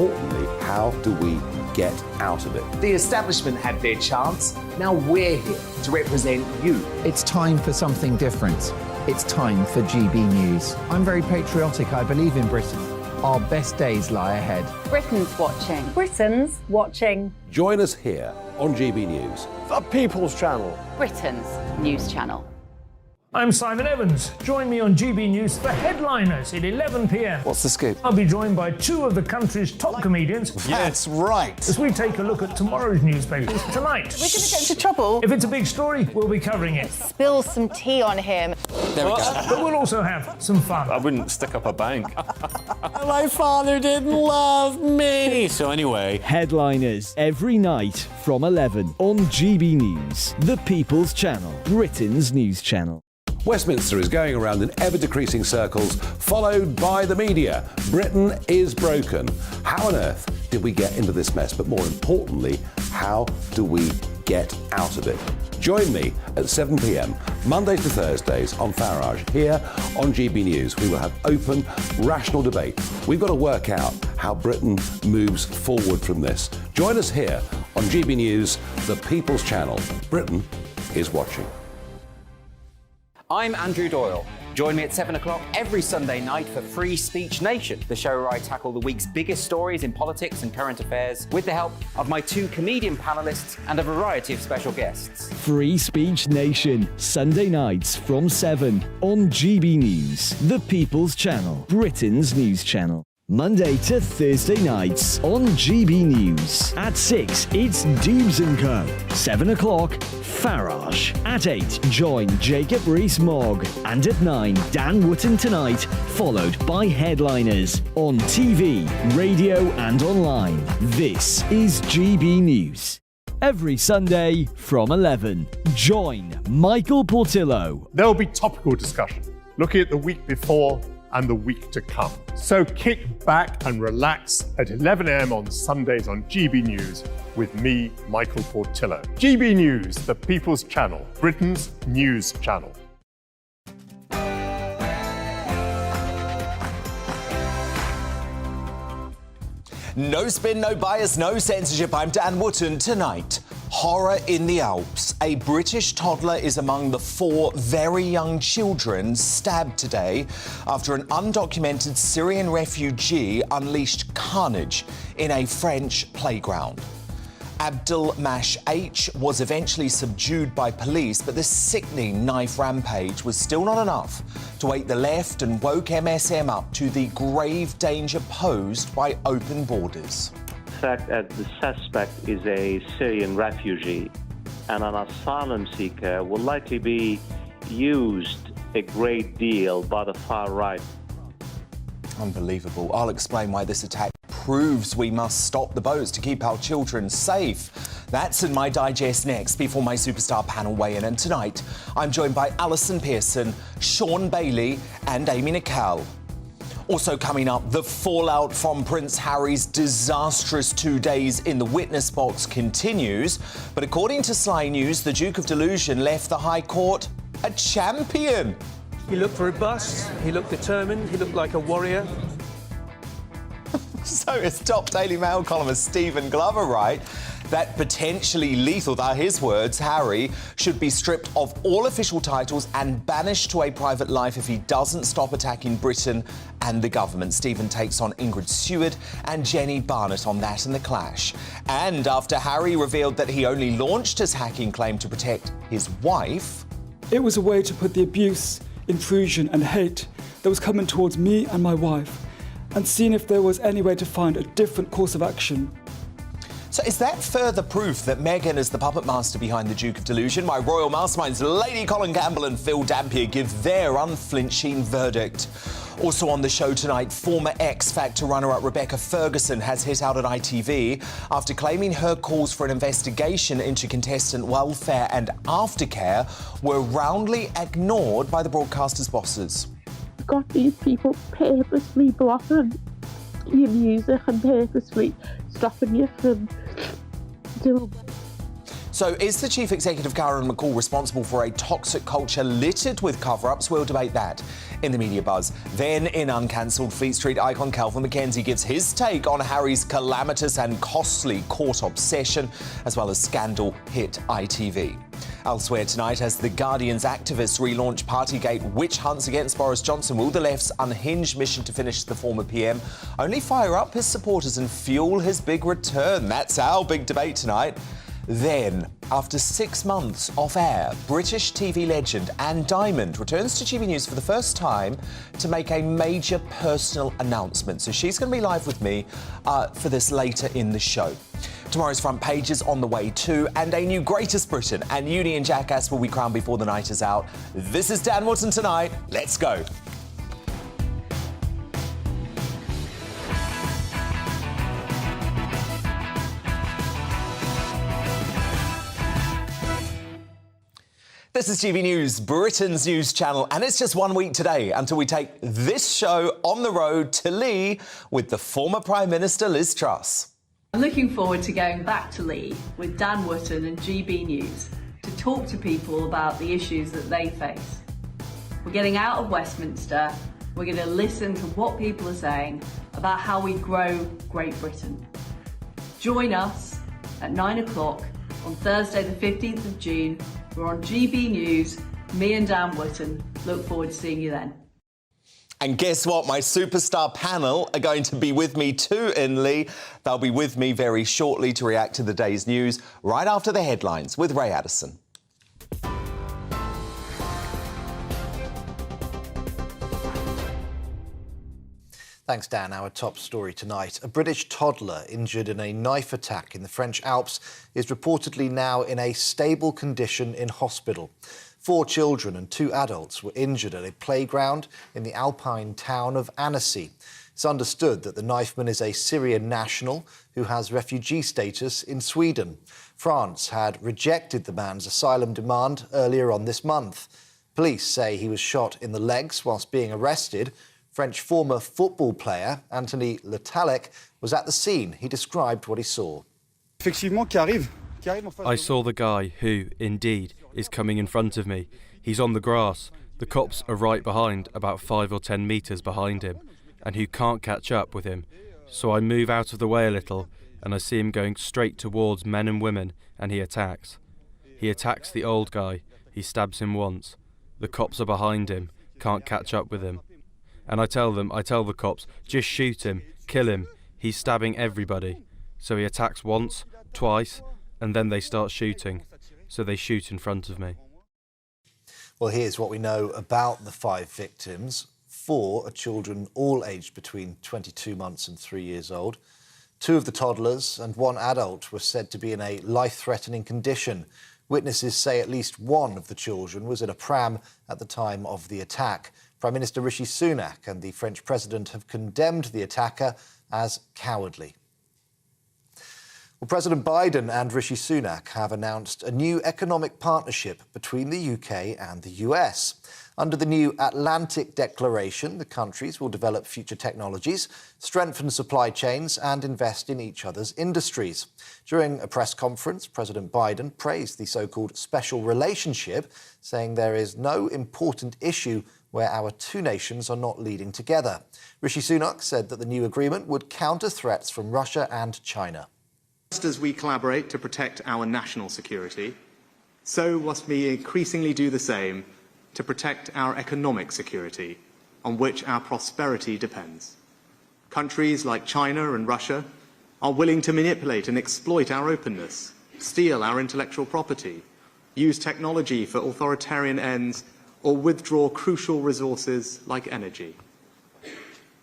importantly, how do we get out of it? The establishment had their chance. Now we're here to represent you. It's time for something different. It's time for GB News. I'm very patriotic. I believe in Britain. Our best days lie ahead. Britain's watching. Britain's watching. Join us here on GB News. The People's Channel. Britain's news channel. I'm Simon Evans. Join me on GB News for Headliners at 11 p.m. What's the scoop? I'll be joined by two of the country's top comedians. That's right. As we take a look at tomorrow's newspapers tonight. We're going to get into trouble. If it's a big story, we'll be covering it. Spill some tea on him. There we go. But we'll also have some fun. I wouldn't stick up a bank. My father didn't love me. So anyway, Headliners every night from 11 on GB News, the People's Channel, Britain's news channel. Westminster is going around in ever-decreasing circles, followed by the media. Britain is broken. How on earth did we get into this mess? But more importantly, how do we get out of it? Join me at 7 p.m, Mondays to Thursdays on Farage, here on GB News. We will have open, rational debate. We've got to work out how Britain moves forward from this. Join us here on GB News, the People's Channel. Britain is watching. I'm Andrew Doyle. Join me at 7 o'clock every Sunday night for Free Speech Nation, the show where I tackle the week's biggest stories in politics and current affairs with the help of my two comedian panellists and a variety of special guests. Free Speech Nation, Sunday nights from 7 on GB News, the People's Channel, Britain's news channel. Monday to Thursday nights on GB News. At 6, it's Dubes & Co. 7 o'clock, Farage. At 8, join Jacob Rees-Mogg. And at 9, Dan Wootton Tonight, followed by Headliners. On TV, radio and online. This is GB News. Every Sunday from 11, join Michael Portillo. There'll be topical discussion, looking at the week before and the week to come. So kick back and relax at 11 a.m. on Sundays on GB News with me, Michael Portillo. GB News, the People's Channel, Britain's news channel. No spin, no bias, no censorship. I'm Dan Wootton. Tonight, horror in the Alps. A British toddler is among the 4 very young children stabbed today after an undocumented Syrian refugee unleashed carnage in a French playground. Abdul Mash H was eventually subdued by police, but this sickening knife rampage was still not enough to wake the left and woke MSM up to the grave danger posed by open borders. The fact that the suspect is a Syrian refugee and an asylum seeker will likely be used a great deal by the far right. Unbelievable. I'll explain why this attack proves we must stop the boats to keep our children safe. That's in my digest next, before my superstar panel weigh in. And tonight, I'm joined by Alison Pearson, Sean Bailey and Amy Nicol. Also coming up, the fallout from Prince Harry's disastrous 2 days in the witness box continues. But according to Sly News, the Duke of Delusion left the High Court a champion. He looked robust, he looked determined, he looked like a warrior. So is top Daily Mail columnist Stephen Glover right that potentially lethal, they're his words, Harry should be stripped of all official titles and banished to a private life if he doesn't stop attacking Britain and the government. Stephen takes on Ingrid Seward and Jenny Barnett on that in the clash. And after Harry revealed that he only launched his hacking claim to protect his wife... It was a way to put the abuse, intrusion and hate that was coming towards me and my wife, and seeing if there was any way to find a different course of action. So is that further proof that Meghan is the puppet master behind the Duke of Delusion? My royal masterminds, Lady Colin Campbell and Phil Dampier, give their unflinching verdict. Also on the show tonight, former X Factor runner-up Rebecca Ferguson has hit out at ITV after claiming her calls for an investigation into contestant welfare and aftercare were roundly ignored by the broadcaster's bosses. Got these people purposely blocking your music and purposely stopping you from doing. So is the Chief Executive, Karen McCall, responsible for a toxic culture littered with cover-ups? We'll debate that in the Media Buzz. Then, in uncancelled, Fleet Street icon Kelvin McKenzie gives his take on Harry's calamitous and costly court obsession, as well as scandal hit ITV. Elsewhere tonight, as The Guardian's activists relaunch Partygate witch hunts against Boris Johnson, will the left's unhinged mission to finish the former PM only fire up his supporters and fuel his big return? That's our big debate tonight. Then, after 6 months off air, British TV legend Anne Diamond returns to GB News for the first time to make a major personal announcement. So she's going to be live with me for this later in the show. Tomorrow's front page is on the way too, and a new Greatest Britain and Union Jackass will be crowned before the night is out. This is Dan Wootton tonight. Let's go. This is GB News, Britain's news channel, and it's just 1 week today until we take this show on the road to Lee with the former Prime Minister Liz Truss. I'm looking forward to going back to Lee with Dan Wootton and GB News to talk to people about the issues that they face. We're getting out of Westminster, we're going to listen to what people are saying about how we grow Great Britain. Join us at 9 o'clock on Thursday the 15th of June. We're on GB News, me and Dan Wootton. Look forward to seeing you then. And guess what? My superstar panel are going to be with me too in Lee. They'll be with me very shortly to react to the day's news, right after the headlines with Ray Addison. Thanks, Dan. Our top story tonight. A British toddler injured in a knife attack in the French Alps is reportedly now in a stable condition in hospital. 4 children and 2 adults were injured at a playground in the alpine town of Annecy. It's understood that the knifeman is a Syrian national who has refugee status in Sweden. France had rejected the man's asylum demand earlier on this month. Police say he was shot in the legs whilst being arrested. French former football player Anthony Le Tallec was at the scene. He described what he saw. I saw the guy who, indeed, is coming in front of me. He's on the grass. The cops are right behind, about 5 or 10 metres behind him, and who can't catch up with him. So I move out of the way a little, and I see him going straight towards men and women, and he attacks. He attacks the old guy. He stabs him once. The cops are behind him, can't catch up with him. And I tell the cops, just shoot him, kill him, he's stabbing everybody. So he attacks once, twice, and then they start shooting. So they shoot in front of me. Well, here's what we know about the 5 victims. 4 are children all aged between 22 months and 3 years old. 2 of the toddlers and 1 adult were said to be in a life-threatening condition. Witnesses say at least 1 of the children was in a pram at the time of the attack. Prime Minister Rishi Sunak and the French President have condemned the attacker as cowardly. Well, President Biden and Rishi Sunak have announced a new economic partnership between the UK and the US. Under the new Atlantic Declaration, the countries will develop future technologies, strengthen supply chains and invest in each other's industries. During a press conference, President Biden praised the so-called special relationship, saying there is no important issue where our 2 nations are not leading together. Rishi Sunak said that the new agreement would counter threats from Russia and China. Just as we collaborate to protect our national security, so must we increasingly do the same to protect our economic security, on which our prosperity depends. Countries like China and Russia are willing to manipulate and exploit our openness, steal our intellectual property, use technology for authoritarian ends, or withdraw crucial resources like energy.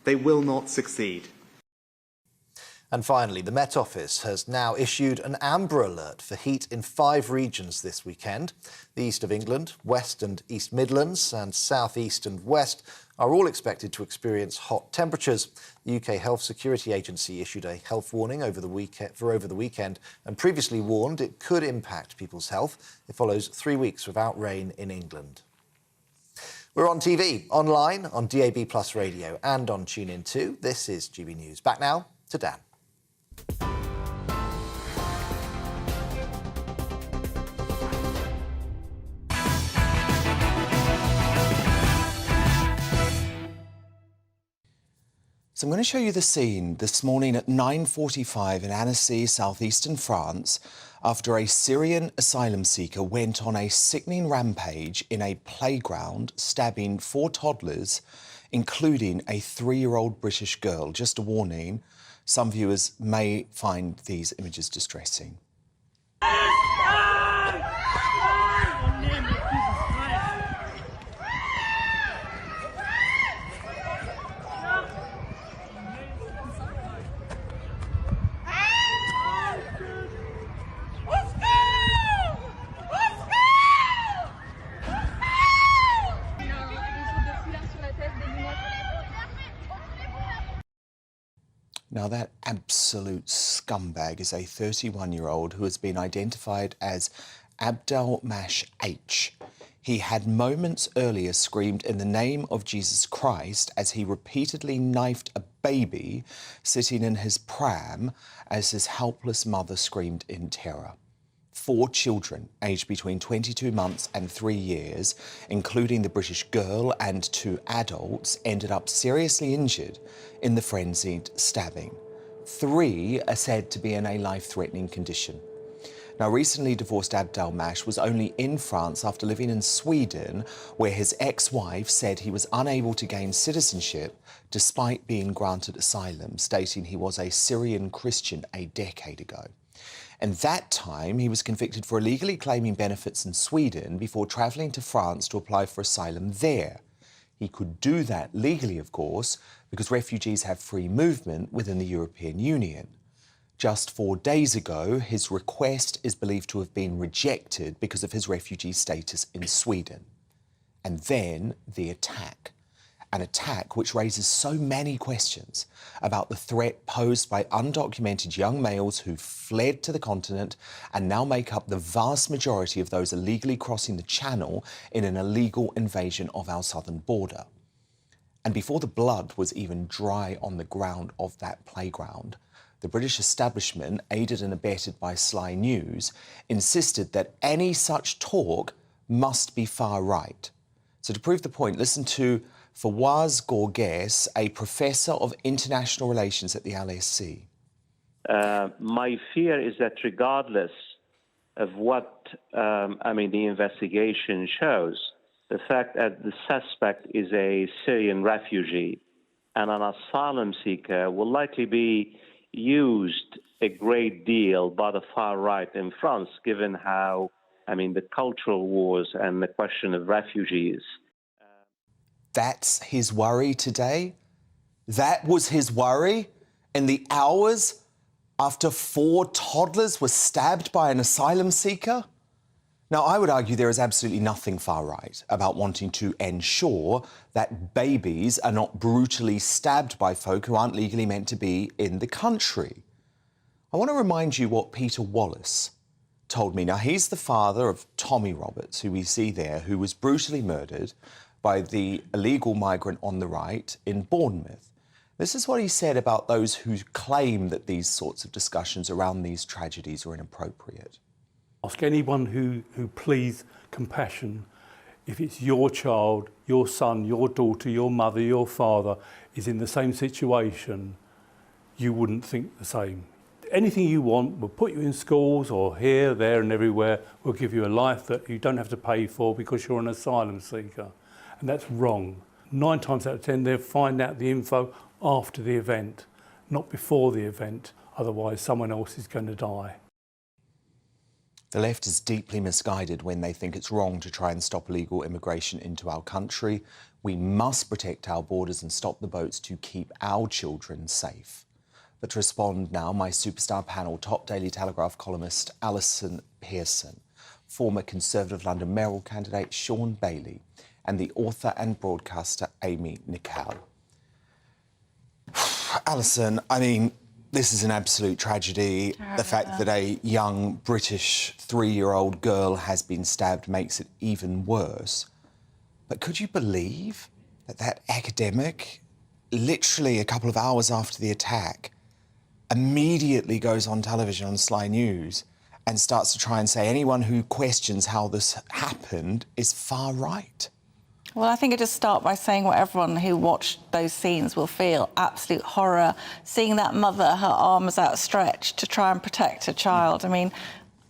They will not succeed. And finally, the Met Office has now issued an amber alert for heat in 5 regions this weekend. The east of England, West and East Midlands and South East and West are all expected to experience hot temperatures. The UK Health Security Agency issued a health warning over the weekend and previously warned it could impact people's health. It follows 3 weeks without rain in England. We're on TV, online, on DAB+ radio and on TuneIn too. This is GB News. Back now to Dan. So I'm going to show you the scene this morning at 9:45 in Annecy, southeastern France, after a Syrian asylum seeker went on a sickening rampage in a playground, stabbing 4 toddlers, including a 3-year-old British girl. Just a warning, some viewers may find these images distressing. Now, that absolute scumbag is a 31-year-old who has been identified as Abdelmash H. He had moments earlier screamed in the name of Jesus Christ as he repeatedly knifed a baby sitting in his pram as his helpless mother screamed in terror. 4 children, aged between 22 months and 3 years, including the British girl and 2 adults, ended up seriously injured in the frenzied stabbing. 3 are said to be in a life-threatening condition. Now, recently divorced Abdelmash was only in France after living in Sweden, where his ex-wife said he was unable to gain citizenship despite being granted asylum, stating he was a Syrian Christian a decade ago. And that time, he was convicted for illegally claiming benefits in Sweden before travelling to France to apply for asylum there. He could do that legally, of course, because refugees have free movement within the European Union. Just 4 days ago, his request is believed to have been rejected because of his refugee status in Sweden. And then the attack. An attack which raises so many questions about the threat posed by undocumented young males who fled to the continent and now make up the vast majority of those illegally crossing the Channel in an illegal invasion of our southern border. And before the blood was even dry on the ground of that playground, the British establishment, aided and abetted by Sly News, insisted that any such talk must be far right. So to prove the point, listen to Fawaz Gorges, a professor of international relations at the LSE. My fear is that regardless of what, the investigation shows, the fact that the suspect is a Syrian refugee and an asylum seeker will likely be used a great deal by the far right in France, given how, the cultural wars and the question of refugees. That's his worry today? That was his worry in the hours after 4 toddlers were stabbed by an asylum seeker? Now, I would argue there is absolutely nothing far right about wanting to ensure that babies are not brutally stabbed by folk who aren't legally meant to be in the country. I want to remind you what Peter Wallace told me. Now, he's the father of Tommy Roberts, who we see there, who was brutally murdered by the illegal migrant on the right in Bournemouth. This is what he said about those who claim that these sorts of discussions around these tragedies are inappropriate. Ask anyone who pleads compassion, if it's your child, your son, your daughter, your mother, your father is in the same situation, you wouldn't think the same. Anything you want, we'll put you in schools or here, there and everywhere. We'll give you a life that you don't have to pay for because you're an asylum seeker. And that's wrong. 9 times out of 10, they'll find out the info after the event, not before the event. Otherwise, someone else is going to die. The left is deeply misguided when they think it's wrong to try and stop illegal immigration into our country. We must protect our borders and stop the boats to keep our children safe. But to respond now, my superstar panel, top Daily Telegraph columnist Alison Pearson, former Conservative London mayoral candidate Sean Bailey, and the author and broadcaster Amy Nicol. Alison, this is an absolute tragedy. The fact that a young British 3-year-old girl has been stabbed makes it even worse. But could you believe that that academic, literally a couple of hours after the attack, immediately goes on television on Sly News and starts to try and say anyone who questions how this happened is far right? Well, I think I just start by saying what everyone who watched those scenes will feel, absolute horror. Seeing that mother, her arms outstretched to try and protect her child. I mean,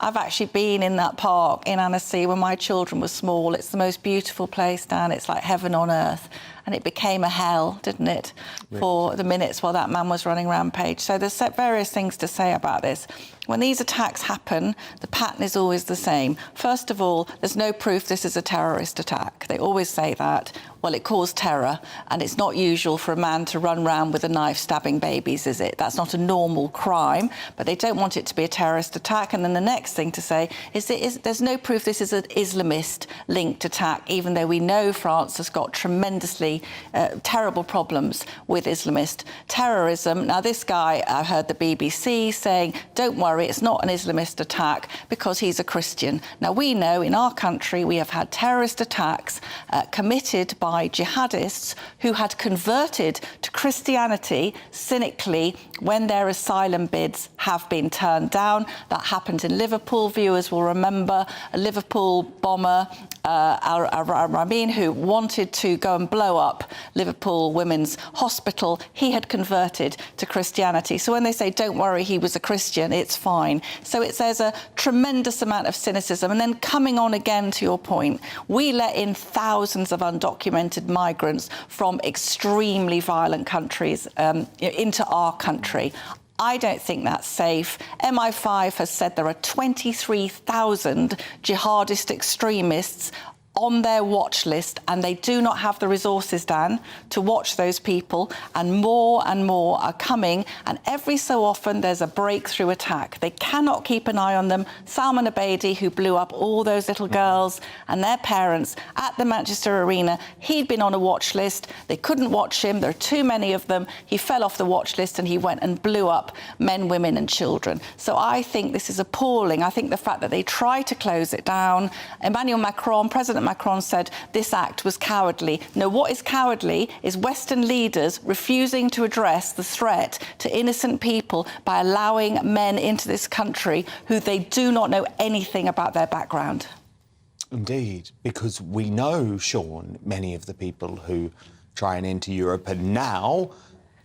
I've actually been in that park in Annecy when my children were small. It's the most beautiful place, Dan. It's like heaven on earth. And it became a hell, didn't it, for the minutes while that man was running rampage. So there's various things to say about this. When these attacks happen, the pattern is always the same. First of all, there's no proof this is a terrorist attack. They always say that. Well, it caused terror, and it's not usual for a man to run round with a knife stabbing babies, is it? That's not a normal crime, but they don't want it to be a terrorist attack. And then the next thing to say is there's no proof this is an Islamist-linked attack, even though we know France has got tremendously terrible problems with Islamist terrorism. Now, this guy, I heard the BBC saying, don't worry, it's not an Islamist attack because he's a Christian. Now, we know in our country we have had terrorist attacks committed by jihadists who had converted to Christianity cynically when their asylum bids have been turned down. That happened in Liverpool. Viewers will remember a Liverpool bomber, Al-Ramin, who wanted to go and blow up Liverpool Women's Hospital. He had converted to Christianity. So when they say, don't worry, he was a Christian, it's fine. So there's a tremendous amount of cynicism. And then coming on again to your point, we let in thousands of undocumented migrants from extremely violent countries into our country. I don't think that's safe. MI5 has said there are 23,000 jihadist extremists on their watch list, and they do not have the resources, Dan, to watch those people, and more are coming, and every so often there's a breakthrough attack. They cannot keep an eye on them. Salman Abedi, who blew up all those little girls and their parents at the Manchester Arena, he'd been on a watch list. They couldn't watch him. There are too many of them. He fell off the watch list and he went and blew up men, women and children. So I think this is appalling. I think the fact that they try to close it down. President Macron said this act was cowardly. No, what is cowardly is Western leaders refusing to address the threat to innocent people by allowing men into this country who they do not know anything about their background. Indeed, because we know, Sean, many of the people who try and enter Europe, and now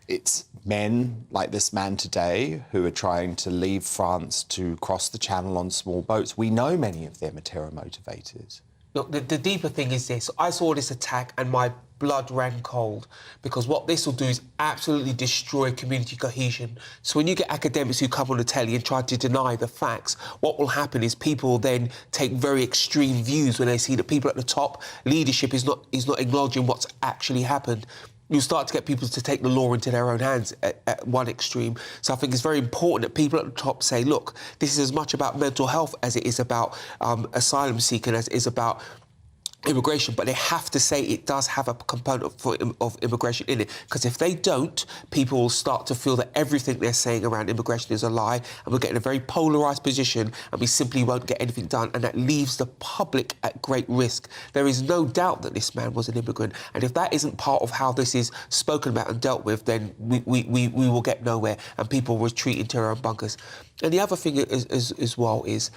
it's men like this man today who are trying to leave France to cross the Channel on small boats. We know many of them are terror motivated. Look, the deeper thing is this. I saw this attack and my blood ran cold, because what this will do is absolutely destroy community cohesion. So when you get academics who come on the telly and try to deny the facts, what will happen is people will then take very extreme views when they see that people at the top leadership is not acknowledging what's actually happened. You start to get people to take the law into their own hands at one extreme. So I think it's very important that people at the top say, look, this is as much about mental health as it is about asylum seeking, as it is about immigration, but they have to say it does have a component of immigration in it, because if they don't, people will start to feel that everything they're saying around immigration is a lie, and we'll get in a very polarised position and we simply won't get anything done, and that leaves the public at great risk. There is no doubt that this man was an immigrant, and if that isn't part of how this is spoken about and dealt with, then we will get nowhere, and people will retreat into their own bunkers. And the other thing as well is,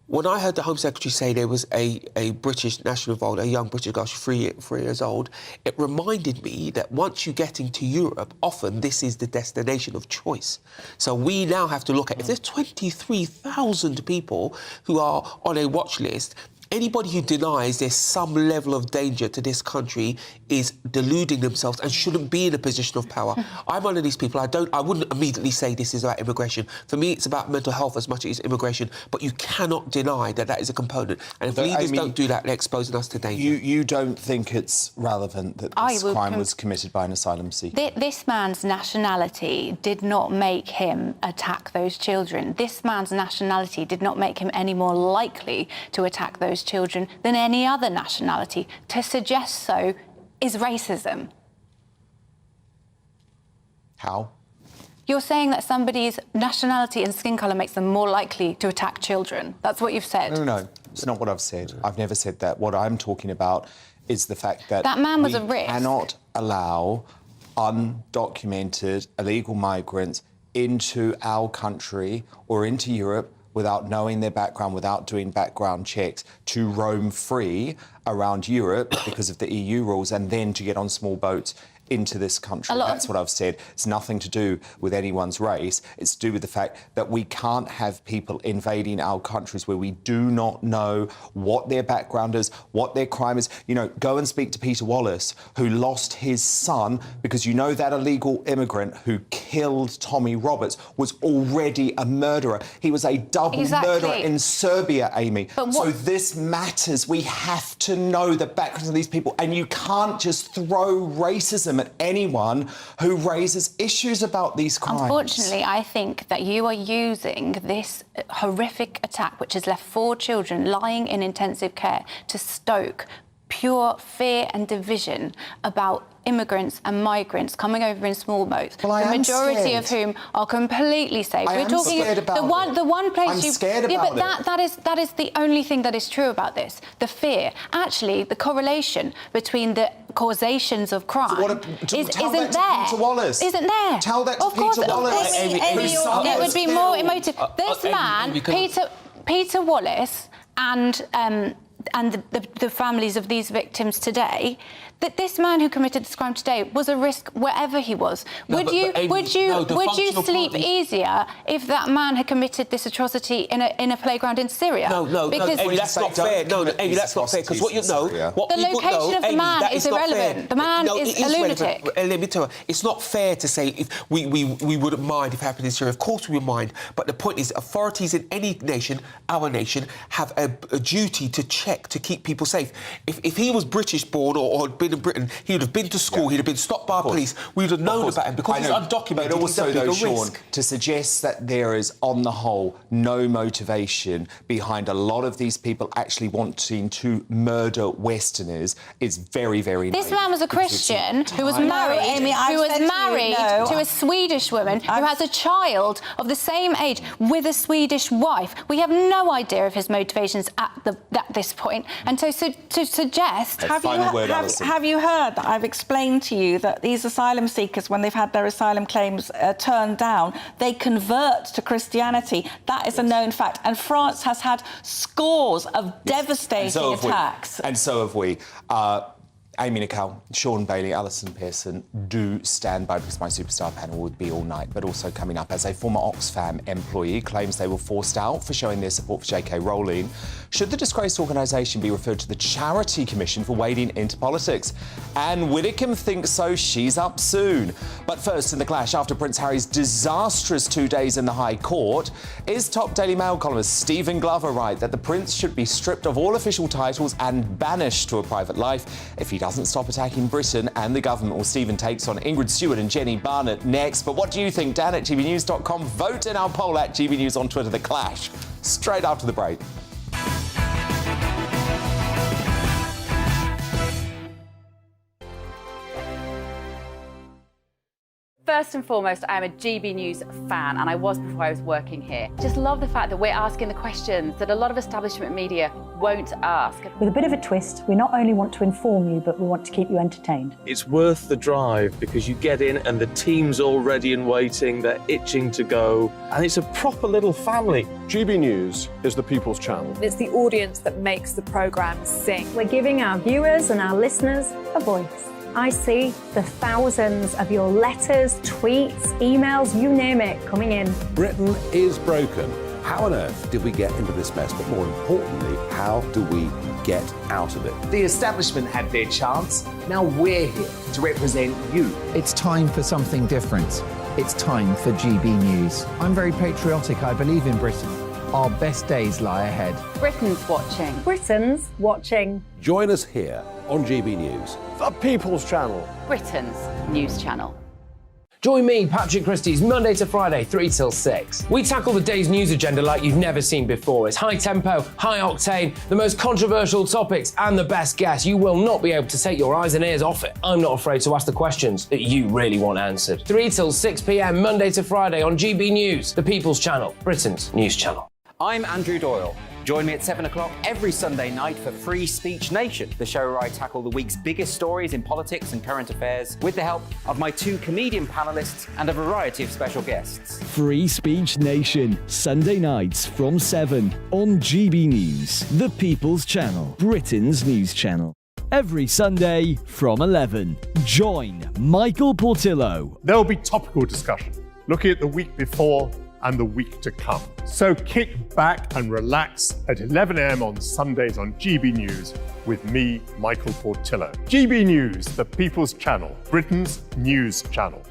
when I heard the Home Secretary say there was a British national involved, a young British girl, 3 years old, it reminded me that once you get into Europe, often this is the destination of choice. So we now have to look at, if there's 23,000 people who are on a watch list, anybody who denies there's some level of danger to this country is deluding themselves and shouldn't be in a position of power. I'm one of these people. I wouldn't immediately say this is about immigration. For me, it's about mental health as much as it's immigration, but you cannot deny that that is a component. And if leaders don't do that, they're exposing us to danger. You don't think it's relevant that this crime was committed by an asylum seeker? This man's nationality did not make him attack those children. This man's nationality did not make him any more likely to attack those children than any other nationality. To suggest so is racism. How? You're saying that somebody's nationality and skin colour makes them more likely to attack children. That's what you've said. No, it's not what I've said. I've never said that. What I'm talking about is the fact that that man was a risk. Cannot allow undocumented illegal migrants into our country or into Europe without knowing their background, without doing background checks, to roam free around Europe because of the EU rules, and then to get on small boats into this country. That's what I've said. It's nothing to do with anyone's race. It's to do with the fact that we can't have people invading our countries where we do not know what their background is, what their crime is. You know, go and speak to Peter Wallace, who lost his son because you know that illegal immigrant who killed Tommy Roberts was already a murderer. He was a double murderer in Serbia, Amy. So this matters. We have to know the backgrounds of these people, and you can't just throw racism at anyone who raises issues about these crimes. Unfortunately, I think that you are using this horrific attack, which has left 4 children lying in intensive care, to stoke pure fear and division about immigrants and migrants coming over in small boats, the majority of whom are completely safe. We're talking the one place I'm scared about but that is the only thing that is true about this. The fear, actually, the correlation between the causations of crime isn't there. Peter Wallace. Isn't there? Tell that to Peter Wallace. It would be more emotive. This man, Peter Wallace, and the families of these victims today, that this man who committed this crime today was a risk wherever he was. Would you sleep easier if that man had committed this atrocity in a playground in Syria? No, Amy, that's not fair. No, Amy, that's not fair, because what you know... The location of the man is irrelevant. The man is a lunatic. Let me tell you, it's not fair to say if we wouldn't mind if it happened in Syria. Of course we would mind, but the point is authorities in any nation, our nation, have a duty to check, to keep people safe. If he was British-born or had been in Britain, he would have been to school, he'd have been stopped by police, we would have known about him, because he's undocumented. But also, though, Sean, risk. to suggest that there is, on the whole, no motivation behind a lot of these people actually wanting to murder Westerners is very, very This man was a Christian who was married, to a Swedish woman who has a child of the same age with a Swedish wife. We have no idea of his motivations at this point. And so to suggest... Have you heard that I've explained to you that these asylum seekers, when they've had their asylum claims turned down, they convert to Christianity? That is a known fact. And France has had scores of devastating attacks. And so have we. Amy Nicole, Sean Bailey, Alison Pearson, do stand by, because my superstar panel would be all night. But also coming up, as a former Oxfam employee claims they were forced out for showing their support for J.K. Rowling, should the disgraced organisation be referred to the Charity Commission for wading into politics? And Witicum thinks so, she's up soon. But first, in the clash after Prince Harry's disastrous 2 days in the High Court, is top Daily Mail columnist Stephen Glover right that the Prince should be stripped of all official titles and banished to a private life if he doesn't stop attacking Britain and the government? Well, Stephen takes on Ingrid Stewart and Jenny Barnett next. But what do you think? Dan at GBNews.com. Vote in our poll at GB News on Twitter. The clash, straight after the break. First and foremost, I am a GB News fan, and I was before I was working here. Just love the fact that we're asking the questions that a lot of establishment media won't ask. With a bit of a twist, we not only want to inform you, but we want to keep you entertained. It's worth the drive because you get in and the team's all ready and waiting, they're itching to go, and it's a proper little family. GB News is the People's Channel. It's the audience that makes the programme sing. We're giving our viewers and our listeners a voice. I see the thousands of your letters, tweets, emails, you name it, coming in. Britain is broken. How on earth did we get into this mess? But more importantly, how do we get out of it? The establishment had their chance. Now we're here to represent you. It's time for something different. It's time for GB News. I'm very patriotic. I believe in Britain. Our best days lie ahead. Britain's watching. Britain's watching. Join us here on GB News. The People's Channel. Britain's news channel. Join me, Patrick Christie's, Monday to Friday, 3 till 6. We tackle the day's news agenda like you've never seen before. It's high tempo, high octane, the most controversial topics and the best guests. You will not be able to take your eyes and ears off it. I'm not afraid to ask the questions that you really want answered. 3 till 6 p.m, Monday to Friday on GB News, the People's Channel, Britain's news channel. I'm Andrew Doyle. Join me at 7 o'clock every Sunday night for Free Speech Nation, the show where I tackle the week's biggest stories in politics and current affairs with the help of my 2 comedian panellists and a variety of special guests. Free Speech Nation, Sunday nights from 7 on GB News, the People's Channel, Britain's news channel. Every Sunday from 11. Join Michael Portillo. There will be topical discussion, looking at the week before and the week to come. So kick back and relax at 11 a.m. on Sundays on GB News with me, Michael Portillo. GB News, the People's Channel, Britain's news channel.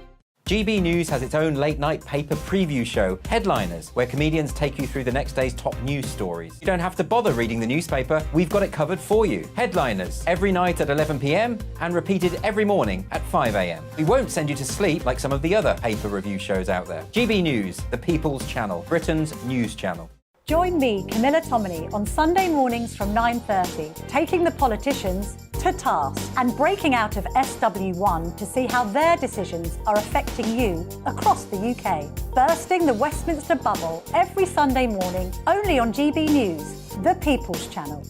GB News has its own late-night paper preview show, Headliners, where comedians take you through the next day's top news stories. You don't have to bother reading the newspaper, we've got it covered for you. Headliners, every night at 11 p.m. and repeated every morning at 5 a.m. We won't send you to sleep like some of the other paper review shows out there. GB News, the People's Channel, Britain's news channel. Join me, Camilla Tominey, on Sunday mornings from 9:30, taking the politicians to task and breaking out of SW1 to see how their decisions are affecting you across the UK. Bursting the Westminster bubble every Sunday morning, only on GB News, the People's Channel.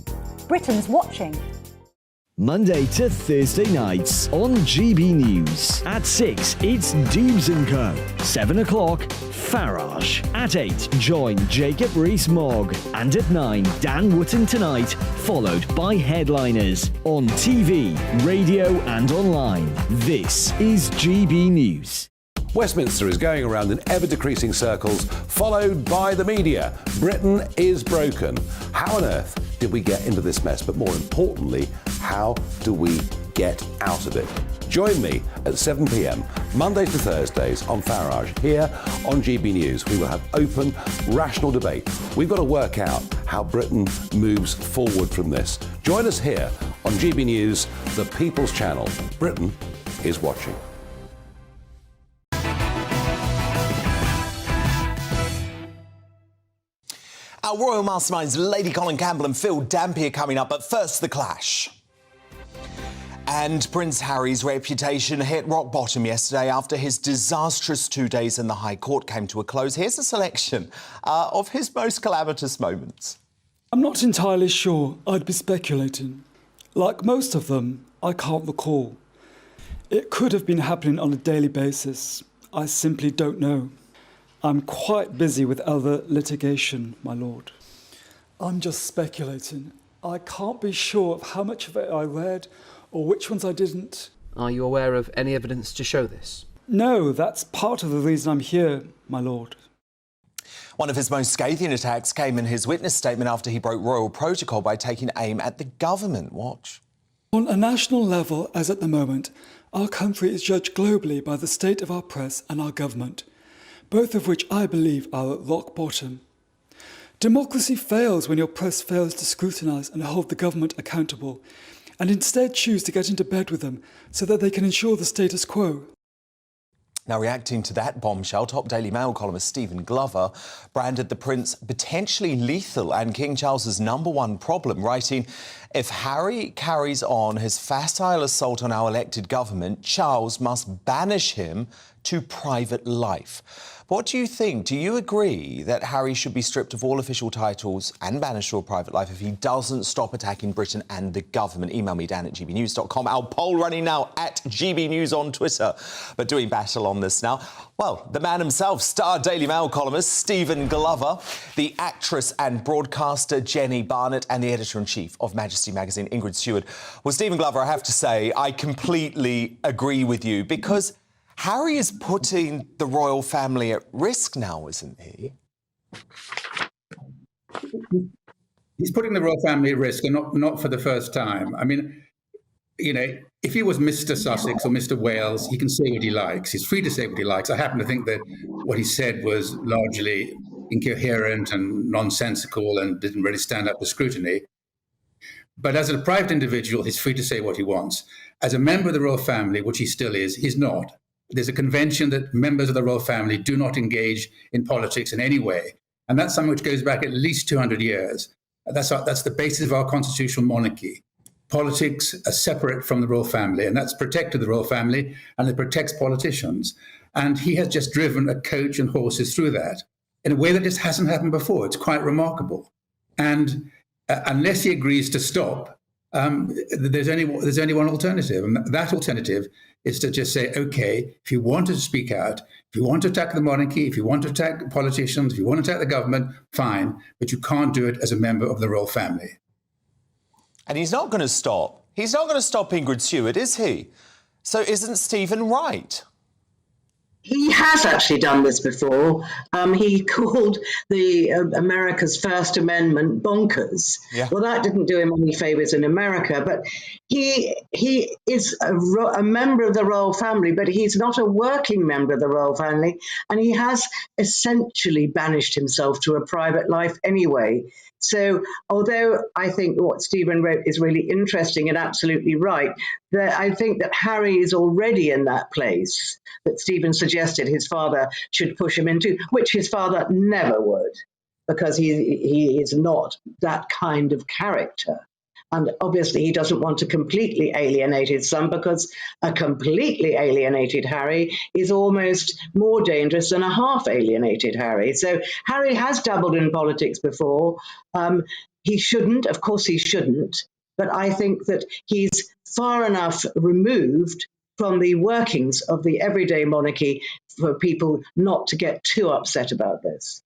Britain's watching. Monday to Thursday nights on GB News. At 6, it's Dubes & Co. 7 o'clock, Farage. At 8, join Jacob Rees-Mogg. And at 9, Dan Wootton Tonight, followed by Headliners. On TV, radio and online. This is GB News. Westminster is going around in ever-decreasing circles, followed by the media. Britain is broken. How on earth did we get into this mess? But more importantly, how do we get out of it? Join me at 7 p.m, Mondays to Thursdays on Farage, here on GB News. We will have open, rational debate. We've got to work out how Britain moves forward from this. Join us here on GB News, the People's Channel. Britain is watching. Our Royal Masterminds, Lady Colin Campbell and Phil Dampier coming up, but first the clash. And Prince Harry's reputation hit rock bottom yesterday after his disastrous 2 days in the High Court came to a close. Here's a selection of his most calamitous moments. I'm not entirely sure. I'd be speculating. Like most of them, I can't recall. It could have been happening on a daily basis. I simply don't know. I'm quite busy with other litigation, my lord. I'm just speculating. I can't be sure of how much of it I read or which ones I didn't. Are you aware of any evidence to show this? No, that's part of the reason I'm here, my lord. One of his most scathing attacks came in his witness statement after he broke royal protocol by taking aim at the government. Watch. On a national level, as at the moment, our country is judged globally by the state of our press and our government, both of which I believe are at rock bottom. Democracy fails when your press fails to scrutinise and hold the government accountable, and instead choose to get into bed with them so that they can ensure the status quo. Now, reacting to that bombshell, top Daily Mail columnist Stephen Glover branded the prince potentially lethal and King Charles's #1 problem, writing, "If Harry carries on his facile assault on our elected government, Charles must banish him to private life." What do you think? Do you agree that Harry should be stripped of all official titles and banished to a private life if he doesn't stop attacking Britain and the government? Email me, dan@gbnews.com. Our poll running now at GB News on Twitter. But doing battle on this now, well, the man himself, star Daily Mail columnist Stephen Glover, the actress and broadcaster Jenny Barnett, and the editor-in-chief of Majesty Magazine, Ingrid Stewart. Well, Stephen Glover, I have to say, I completely agree with you, because Harry is putting the royal family at risk now, isn't he? He's putting the royal family at risk, and not for the first time. I mean, you know, if he was Mr. Sussex or Mr. Wales, he can say what he likes. He's free to say what he likes. I happen to think that what he said was largely incoherent and nonsensical and didn't really stand up to scrutiny. But as a private individual, he's free to say what he wants. As a member of the royal family, which he still is, he's not. There's a convention that members of the royal family do not engage in politics in any way. And that's something which goes back at least 200 years. That's the basis of our constitutional monarchy. Politics are separate from the royal family, and that's protected the royal family, and it protects politicians. And he has just driven a coach and horses through that. in a way that just hasn't happened before. It's quite remarkable. And unless he agrees to stop, there's only one alternative. And that alternative is to just say, OK, if you want to speak out, if you want to attack the monarchy, if you want to attack politicians, if you want to attack the government, fine. But you can't do it as a member of the royal family. And he's not going to stop. He's not going to stop Ingrid Stewart, is he? So isn't Stephen right? He has actually done this before. He called the America's First Amendment bonkers. Yeah. Well, that didn't do him any favours in America, but he is a member of the royal family, but he's not a working member of the royal family, and he has essentially banished himself to a private life anyway. So although I think what Stephen wrote is really interesting and absolutely right, that I think that Harry is already in that place that Stephen suggested his father should push him into, which his father never would, because he is not that kind of character. And obviously he doesn't want to completely alienate his son, because a completely alienated Harry is almost more dangerous than a half alienated Harry. So Harry has dabbled in politics before. He shouldn't, of course he shouldn't, but I think that he's far enough removed from the workings of the everyday monarchy for people not to get too upset about this.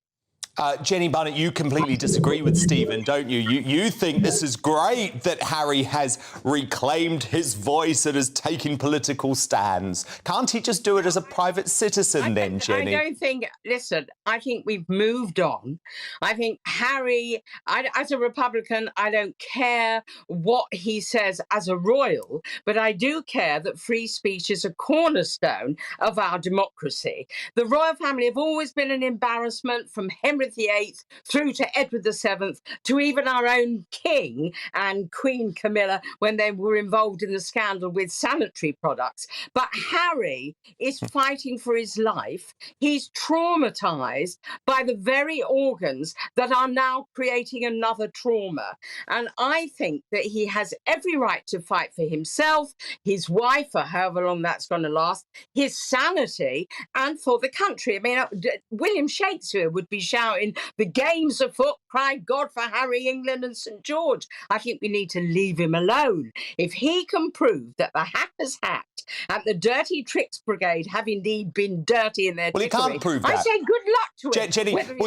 Jenny Bunnett, you completely disagree with Stephen, don't you? You think this is great that Harry has reclaimed his voice and has taken political stands. Can't he just do it as a private citizen then, Jenny? I don't think... Listen, I think we've moved on. I think Harry, as a Republican, I don't care what he says as a royal, but I do care that free speech is a cornerstone of our democracy. The royal family have always been an embarrassment, from Henry VIII through to Edward VII, to even our own king and Queen Camilla when they were involved in the scandal with sanitary products. But Harry is fighting for his life. He's traumatized by the very organs that are now creating another trauma. And I think that he has every right to fight for himself, his wife, for however long that's going to last, his sanity, and for the country. I mean, William Shakespeare would be shouting, "The game's afoot, cry God for Harry, England and St George." I think we need to leave him alone. If he can prove that the hackers hacked and the Dirty Tricks Brigade have indeed been dirty in their trickery, he can't prove that. I say good luck to him.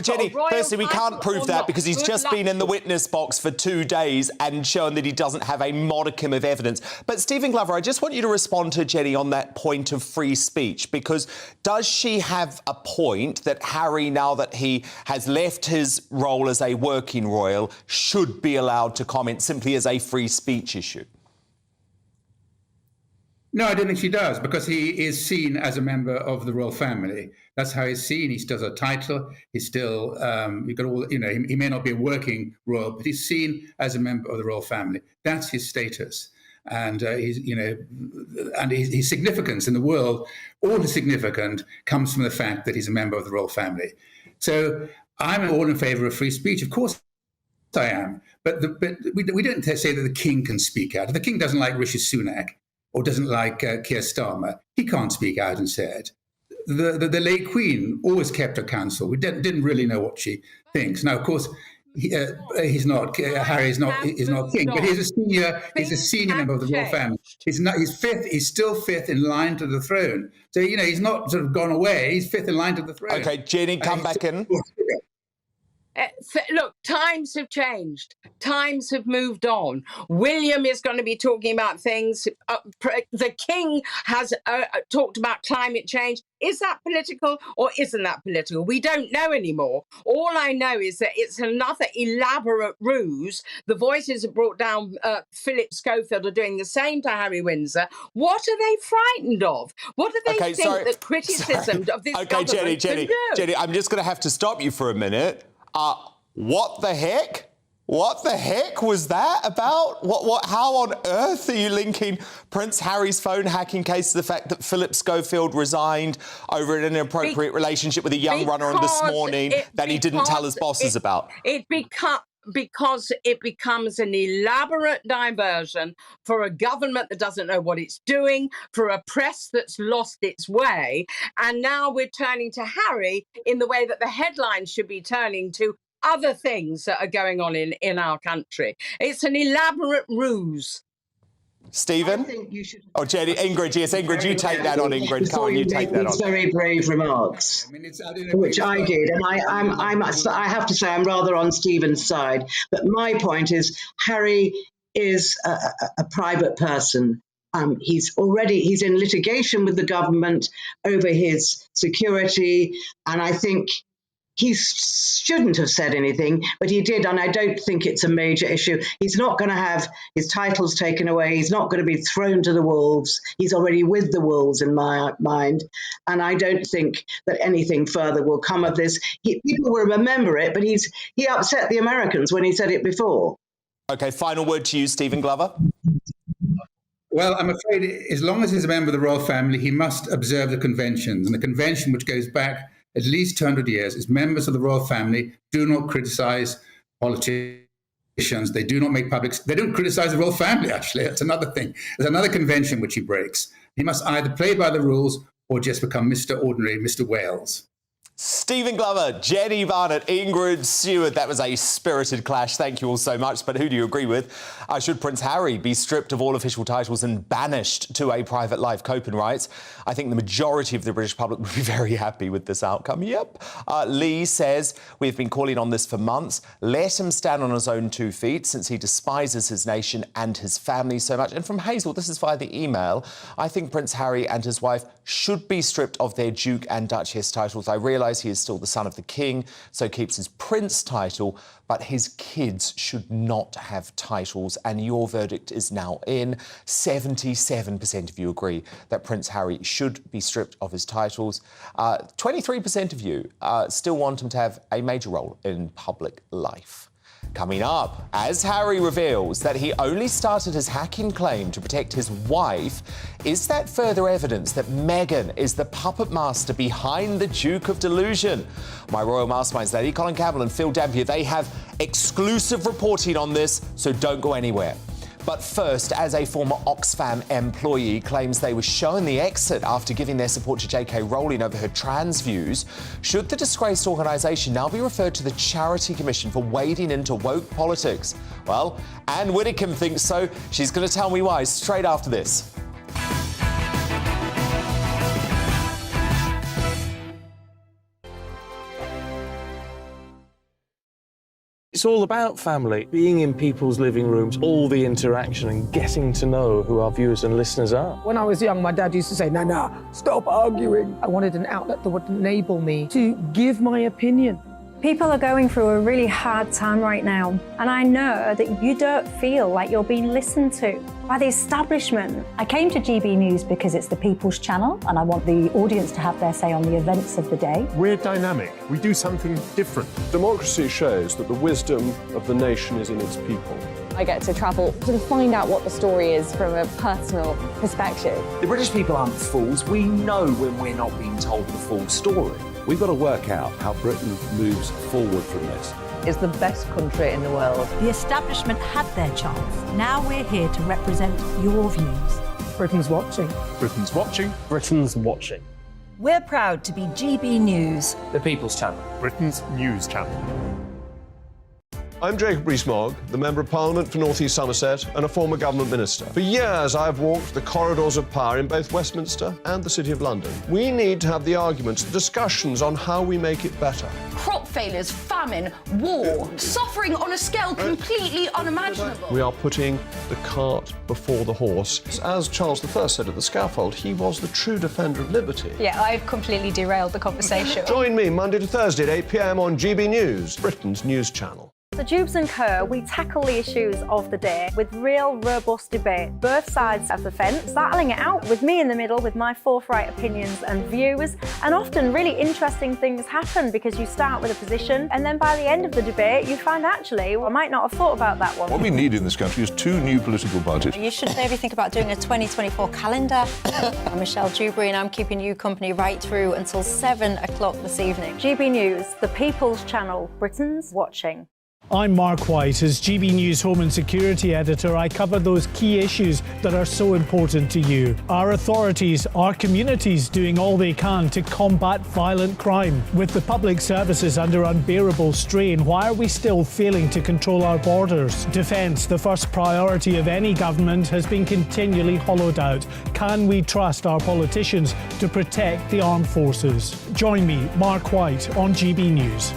Jenny, firstly, we can't prove that because he's just been in the witness box for 2 days and shown that he doesn't have a modicum of evidence. But Stephen Glover, I just want you to respond to Jenny on that point of free speech, because does she have a point that Harry, now that he has left his role as a working royal, should be allowed to comment simply as a free speech issue? No, I don't think she does, because he is seen as a member of the royal family. That's how he's seen. He still has a title. He's still, you've got all, he may not be a working royal, but he's seen as a member of the royal family. That's his status. And his significance in the world, all the significant comes from the fact that he's a member of the royal family. So I'm all in favour of free speech. Of course I am. But we don't say that the king can speak out. If the king doesn't like Rishi Sunak or doesn't like Keir Starmer, he can't speak out and say it. The late Queen always kept her counsel. We didn't really know what she thinks. Now, of course, he's not. Harry is not king, but he's a senior member of the royal family. He's fifth. He's still fifth in line to the throne. So he's not sort of gone away. He's fifth in line to the throne. Okay, Jenny, come back in. Look, times have changed. Times have moved on. William is going to be talking about things. The king has talked about climate change. Is that political or isn't that political? We don't know anymore. All I know is that it's another elaborate ruse. The Voices have brought down Philip Schofield, are doing the same to Harry Windsor. What are they frightened of? What do they think that criticism of this government can do? Jenny, I'm just going to have to stop you for a minute. What the heck? What the heck was that about? How on earth are you linking Prince Harry's phone hacking case to the fact that Philip Schofield resigned over an inappropriate relationship with a young runner on This Morning that he didn't tell his bosses about? because it becomes an elaborate diversion for a government that doesn't know what it's doing, for a press that's lost its way. And now we're turning to Harry in the way that the headlines should be turning to other things that are going on in our country. It's an elaborate ruse. Stephen? Oh, Jenny, Ingrid, yes, Ingrid, you take that on, Ingrid. Come on, you take that on. Very brave remarks, which I did, and I have to say I'm rather on Stephen's side. But my point is, Harry is a private person. He's in litigation with the government over his security, and I think he shouldn't have said anything, but he did, and I don't think it's a major issue. He's not going to have his titles taken away. He's not going to be thrown to the wolves. He's already with the wolves in my mind, and I don't think that anything further will come of this. People will remember it, but he upset the Americans when he said it before. OK, final word to you, Stephen Glover. Well, I'm afraid as long as he's a member of the royal family, he must observe the conventions, and the convention, which goes back at least 200 years, is members of the royal family do not criticise politicians. They do not make public... They don't criticise the royal family, actually. That's another thing. There's another convention which he breaks. He must either play by the rules or just become Mr. Ordinary, Mr. Wales. Stephen Glover, Jenny Barnett, Ingrid Seward. That was a spirited clash. Thank you all so much. But who do you agree with? Should Prince Harry be stripped of all official titles and banished to a private life coping rights? I think the majority of the British public would be very happy with this outcome. Yep. Lee says, we've been calling on this for months. Let him stand on his own 2 feet since he despises his nation and his family so much. And from Hazel, this is via the email, I think Prince Harry and his wife should be stripped of their Duke and Duchess titles. I realise he is still the son of the king, so keeps his prince title, but his kids should not have titles, and your verdict is now in. 77% of you agree that Prince Harry should be stripped of his titles. 23% of you still want him to have a major role in public life. Coming up, as Harry reveals that he only started his hacking claim to protect his wife, is that further evidence that Meghan is the puppet master behind the Duke of Delusion? My Royal Masterminds lady, Colin Campbell and Phil Dampier, they have exclusive reporting on this, so don't go anywhere. But first, as a former Oxfam employee claims they were shown the exit after giving their support to J.K. Rowling over her trans views, should the disgraced organisation now be referred to the Charity Commission for wading into woke politics? Well, Anne Witicum thinks so. She's going to tell me why straight after this. It's all about family, being in people's living rooms, all the interaction and getting to know who our viewers and listeners are. When I was young, my dad used to say, Nana, stop arguing. I wanted an outlet that would enable me to give my opinion. People are going through a really hard time right now, and I know that you don't feel like you're being listened to by the establishment. I came to GB News because it's the People's Channel, and I want the audience to have their say on the events of the day. We're dynamic. We do something different. Democracy shows that the wisdom of the nation is in its people. I get to travel to find out what the story is from a personal perspective. The British people aren't fools. We know when we're not being told the full story. We've got to work out how Britain moves forward from this. It's the best country in the world. The establishment had their chance. Now we're here to represent your views. Britain's watching. Britain's watching. Britain's watching. We're proud to be GB News. The People's Channel. Britain's news channel. I'm Jacob Rees-Mogg, the Member of Parliament for North East Somerset and a former government minister. For years, I've walked the corridors of power in both Westminster and the City of London. We need to have the arguments, the discussions on how we make it better. Crop failures, famine, war, suffering on a scale completely unimaginable. We are putting the cart before the horse. As Charles I said at the scaffold, he was the true defender of liberty. Yeah, I've completely derailed the conversation. Join me Monday to Thursday at 8 p.m. on GB News, Britain's news channel. The Dubes and Co, we tackle the issues of the day with real, robust debate, both sides of the fence, battling it out with me in the middle with my forthright opinions and views. And often really interesting things happen because you start with a position and then by the end of the debate you find actually, well, I might not have thought about that one. What we need in this country is 2 new political parties. You should maybe think about doing a 2024 calendar. I'm Michelle Dewberry and I'm keeping you company right through until 7 o'clock this evening. GB News, the People's Channel, Britain's watching. I'm Mark White. As GB News Home and Security Editor, I cover those key issues that are so important to you. Our authorities, our communities doing all they can to combat violent crime. With the public services under unbearable strain, why are we still failing to control our borders? Defence, the first priority of any government, has been continually hollowed out. Can we trust our politicians to protect the armed forces? Join me, Mark White, on GB News.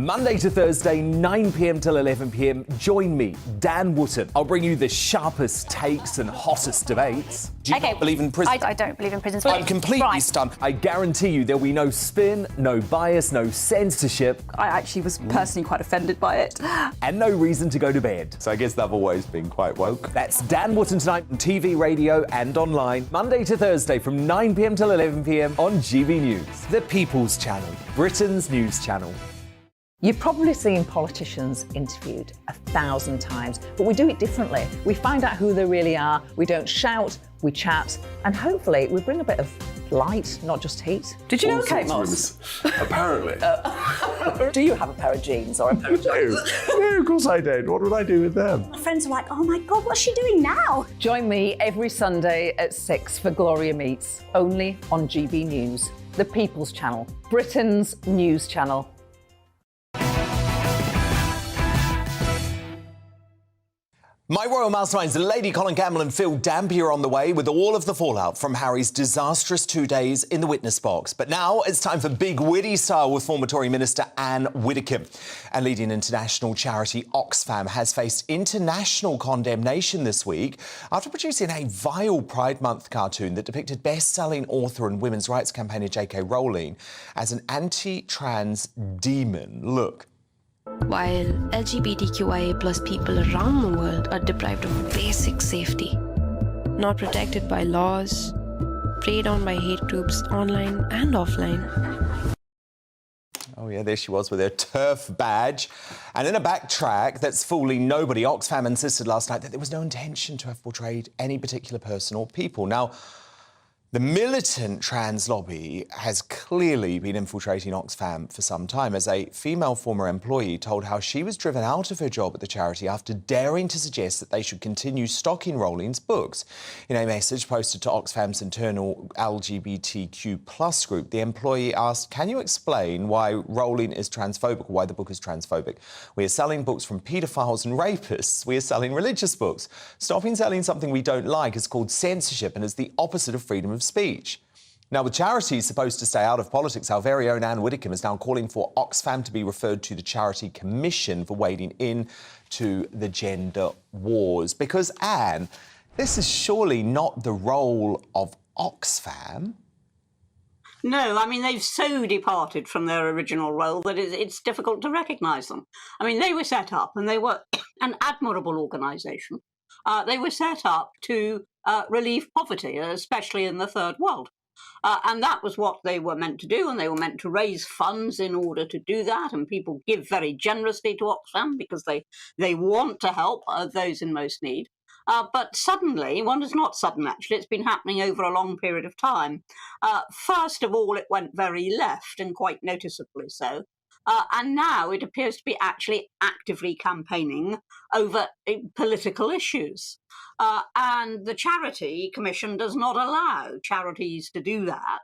Monday to Thursday, 9 p.m. till 11 p.m. Join me, Dan Wootton. I'll bring you the sharpest takes and hottest debates. Do you not believe in prison? I don't believe in prisons. I'm completely stunned. I guarantee you there'll be no spin, no bias, no censorship. I actually was personally quite offended by it. And no reason to go to bed. So I guess they've always been quite woke. That's Dan Wootton tonight on TV, radio and online. Monday to Thursday from 9 p.m. till 11 p.m. on GB News. The People's Channel, Britain's news channel. You've probably seen politicians interviewed 1,000 times, but we do it differently. We find out who they really are, we don't shout, we chat, and hopefully we bring a bit of light, not just heat. Did you know Kate Moss? Apparently. Do you have a pair of jeans or a pair of jeans? No, of course I don't. What would I do with them? My friends are like, oh my God, what's she doing now? Join me every Sunday at 6 for Gloria Meets, only on GB News, the People's Channel, Britain's news channel. My Royal Masterminds, Lady Colin Campbell and Phil Dampier on the way with all of the fallout from Harry's disastrous 2 days in the witness box. But now it's time for Big Witty Style with former Tory Minister Anne Witicum. And leading international charity Oxfam has faced international condemnation this week after producing a vile Pride Month cartoon that depicted best-selling author and women's rights campaigner J.K. Rowling as an anti-trans demon. Look. While LGBTQIA+ people around the world are deprived of basic safety, not protected by laws, preyed on by hate groups online and offline. Oh yeah, there she was with her TERF badge. And in a backtrack that's fooling nobody, Oxfam insisted last night that there was no intention to have portrayed any particular person or people. Now, the militant trans lobby has clearly been infiltrating Oxfam for some time, as a female former employee told how she was driven out of her job at the charity after daring to suggest that they should continue stocking Rowling's books. In a message posted to Oxfam's internal LGBTQ+ group, the employee asked, "Can you explain why Rowling is transphobic, or why the book is transphobic? We are selling books from paedophiles and rapists. We are selling religious books. Stopping selling something we don't like is called censorship and is the opposite of freedom of speech." Now, with charities supposed to stay out of politics, our very own Anne Witicum is now calling for Oxfam to be referred to the Charity Commission for wading in to the gender wars. Because, Anne, this is surely not the role of Oxfam. No, I mean, they've so departed from their original role that it's difficult to recognise them. I mean, they were set up and they were an admirable organisation. They were set up to relieve poverty, especially in the third world. And that was what they were meant to do, and they were meant to raise funds in order to do that, and people give very generously to Oxfam because they want to help those in most need. But suddenly, one is not sudden actually, it's been happening over a long period of time. First of all, it went very left, and quite noticeably so. And now it appears to be actually actively campaigning over political issues. And the Charity Commission does not allow charities to do that.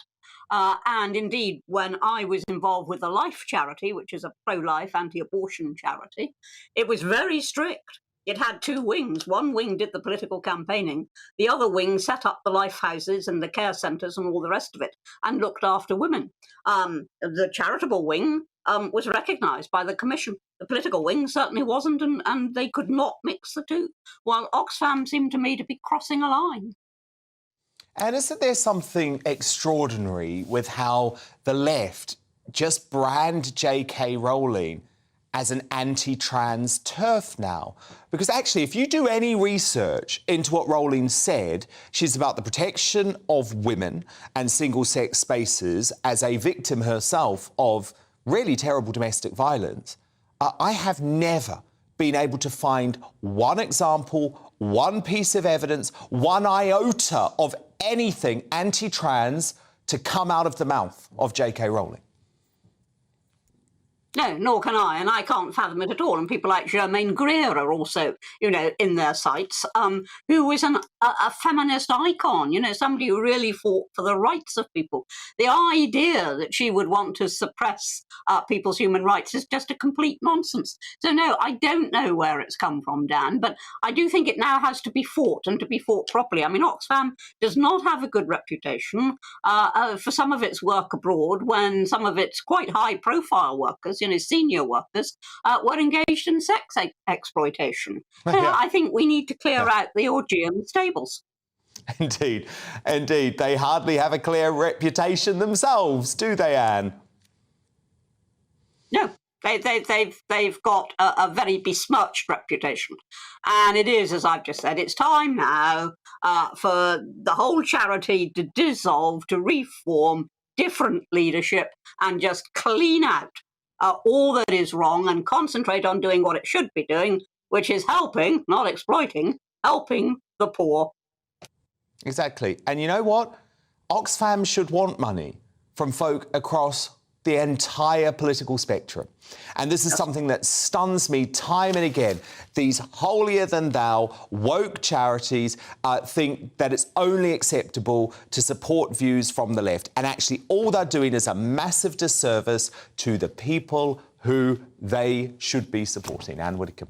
And indeed, when I was involved with the Life Charity, which is a pro-life, anti-abortion charity, it was very strict. It had two wings. One wing did the political campaigning. The other wing set up the life houses and the care centres and all the rest of it and looked after women. The charitable wing was recognised by the Commission. The political wing certainly wasn't, and they could not mix the two, while Oxfam seemed to me to be crossing a line. And isn't there something extraordinary with how the left just brand J.K. Rowling as an anti-trans TERF now? Because actually, if you do any research into what Rowling said, she's about the protection of women and single-sex spaces as a victim herself of really terrible domestic violence. I have never been able to find one example, one piece of evidence, one iota of anything anti-trans to come out of the mouth of J.K. Rowling. No, nor can I, and I can't fathom it at all. And people like Germaine Greer are also, in their sights, who is a feminist icon, somebody who really fought for the rights of people. The idea that she would want to suppress people's human rights is just a complete nonsense. So no, I don't know where it's come from, Dan, but I do think it now has to be fought, and to be fought properly. I mean, Oxfam does not have a good reputation for some of its work abroad, when some of its quite high-profile workers, senior workers, were engaged in sex exploitation. I think we need to clear out the orgy in the stables. Indeed. They hardly have a clear reputation themselves, do they, Anne? No. They've got a very besmirched reputation. And it is, as I've just said, it's time now for the whole charity to dissolve, to reform, different leadership, and just clean out all that is wrong and concentrate on doing what it should be doing, which is helping, not exploiting, helping the poor. Exactly. And you know what? Oxfam should want money from folk across the entire political spectrum. And this is something that stuns me time and again. These holier-than-thou, woke charities think that it's only acceptable to support views from the left. And actually, all they're doing is a massive disservice to the people who they should be supporting. Anne Witicum,